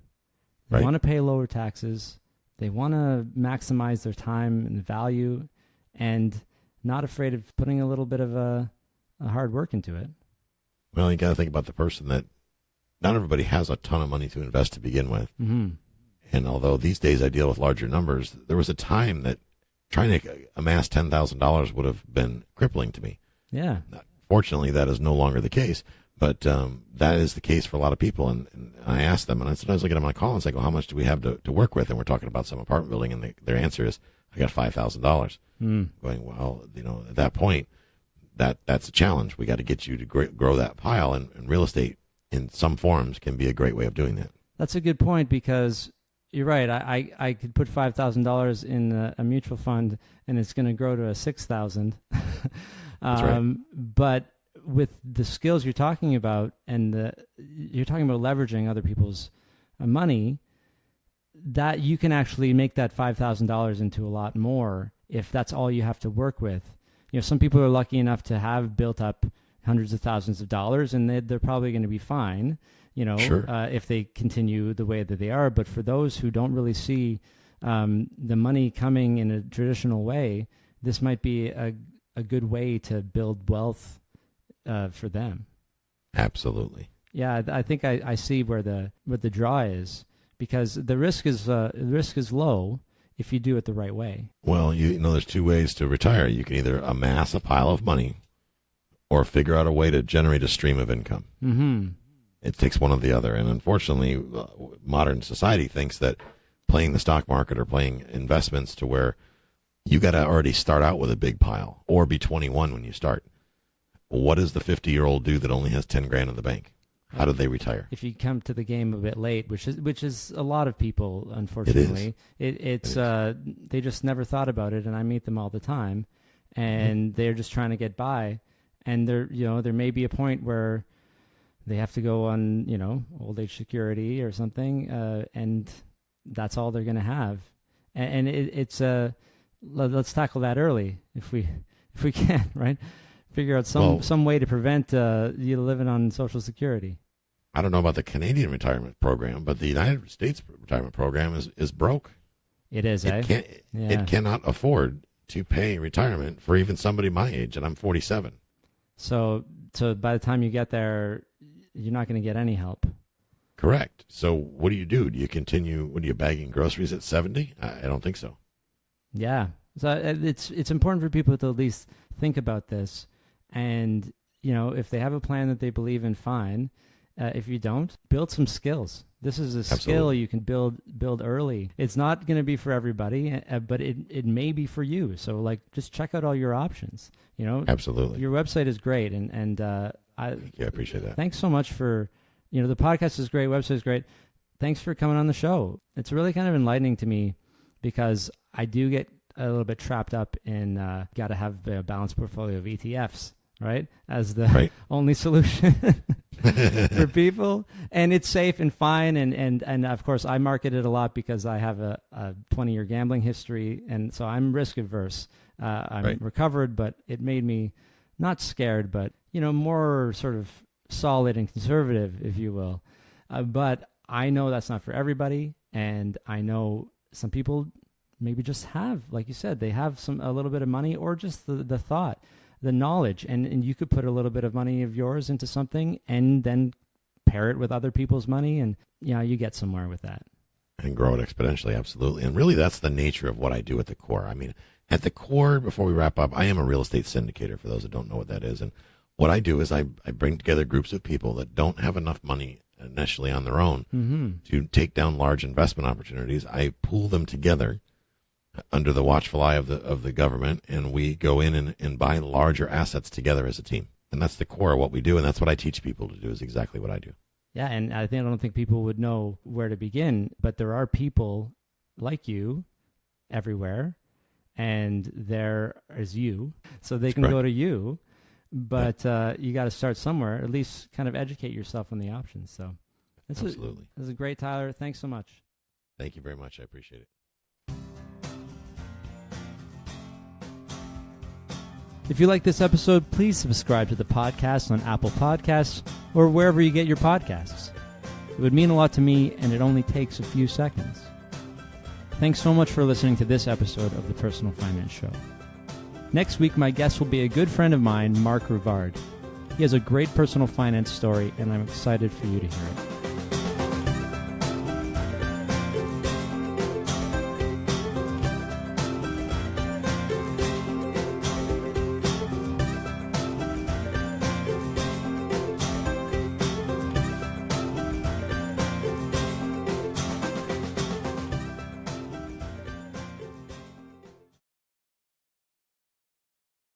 They want to pay lower taxes. They want to maximize their time and value, and not afraid of putting a little bit of a hard work into it. Well, you got to think about the person that not everybody has a ton of money to invest to begin with. Mm-hmm. And although these days I deal with larger numbers, there was a time that trying to amass $10,000 would have been crippling to me. Yeah. Fortunately, that is no longer the case. But that is the case for a lot of people. And I ask them, and I sometimes look at them on a call and say, how much do we have to work with? And we're talking about some apartment building, and their answer is, I got $5,000. Going, well, at that point, that's a challenge. We got to get you to grow that pile, and real estate in some forms can be a great way of doing that. That's a good point, because you're right. I could put $5,000 in a mutual fund, and it's going to grow to a $6,000. That's right. But with the skills you're talking about, and you're talking about leveraging other people's money, that you can actually make that $5,000 into a lot more if that's all you have to work with. Some people are lucky enough to have built up hundreds of thousands of dollars, and they're probably going to be fine, Sure. If they continue the way that they are. But for those who don't really see the money coming in a traditional way, this might be a good way to build wealth for them. Absolutely. Yeah, I think I see where the draw is, because the risk is low if you do it the right way. Well, there's 2 ways to retire. You can either amass a pile of money or figure out a way to generate a stream of income. Mm-hmm. It takes one or the other. And unfortunately, modern society thinks that playing the stock market or playing investments to where you got to already start out with a big pile or be 21 when you start. What does the 50-year-old do that only has 10 grand in the bank? How do they retire? If you come to the game a bit late, which is a lot of people, unfortunately, it's they just never thought about it, and I meet them all the time, and they're just trying to get by, and there may be a point where they have to go on, old age security or something, and that's all they're going to have. And let's tackle that early if we can, right? Figure out some way to prevent you living on Social Security. I don't know about the Canadian retirement program, but the United States retirement program is broke. It is, It cannot afford to pay retirement for even somebody my age, and I'm 47. So by the time you get there, you're not going to get any help. Correct. So what do? Do you continue? What are you bagging groceries at 70? I don't think so. Yeah. So it's important for people to at least think about this. And, if they have a plan that they believe in, fine. If you don't, build some skills. This is a skill you can build early. It's not going to be for everybody, but it may be for you. So, just check out all your options. Absolutely. Your website is great, and I appreciate that. Thanks so much for, the podcast is great, website is great. Thanks for coming on the show. It's really kind of enlightening to me because I do get a little bit trapped up in got to have a balanced portfolio of ETFs, right, as the only solution. For people, and it's safe and fine, and of course I market it a lot because I have a 20-year gambling history, and so I'm risk averse. I'm recovered, but it made me not scared, but more sort of solid and conservative, if you will. But I know that's not for everybody, and I know some people maybe just have, like you said, they have a little bit of money or just the thought. The knowledge, and you could put a little bit of money of yours into something and then pair it with other people's money, and you get somewhere with that. And grow it exponentially, absolutely. And really, that's the nature of what I do at the core. I mean, at the core, before we wrap up, I am a real estate syndicator, for those that don't know what that is. And what I do is I bring together groups of people that don't have enough money initially on their own to take down large investment opportunities. I pool them together under the watchful eye of the government, and we go in and buy larger assets together as a team. And that's the core of what we do, and that's what I teach people to do, is exactly what I do. Yeah, and I don't think people would know where to begin, but there are people like you everywhere, and there is you, so they can go to you, but you got to start somewhere, at least kind of educate yourself on the options. So absolutely. This is great, Tyler. Thanks so much. Thank you very much. I appreciate it. If you like this episode, please subscribe to the podcast on Apple Podcasts or wherever you get your podcasts. It would mean a lot to me, and it only takes a few seconds. Thanks so much for listening to this episode of The Personal Finance Show. Next week, my guest will be a good friend of mine, Mark Rivard. He has a great personal finance story, and I'm excited for you to hear it.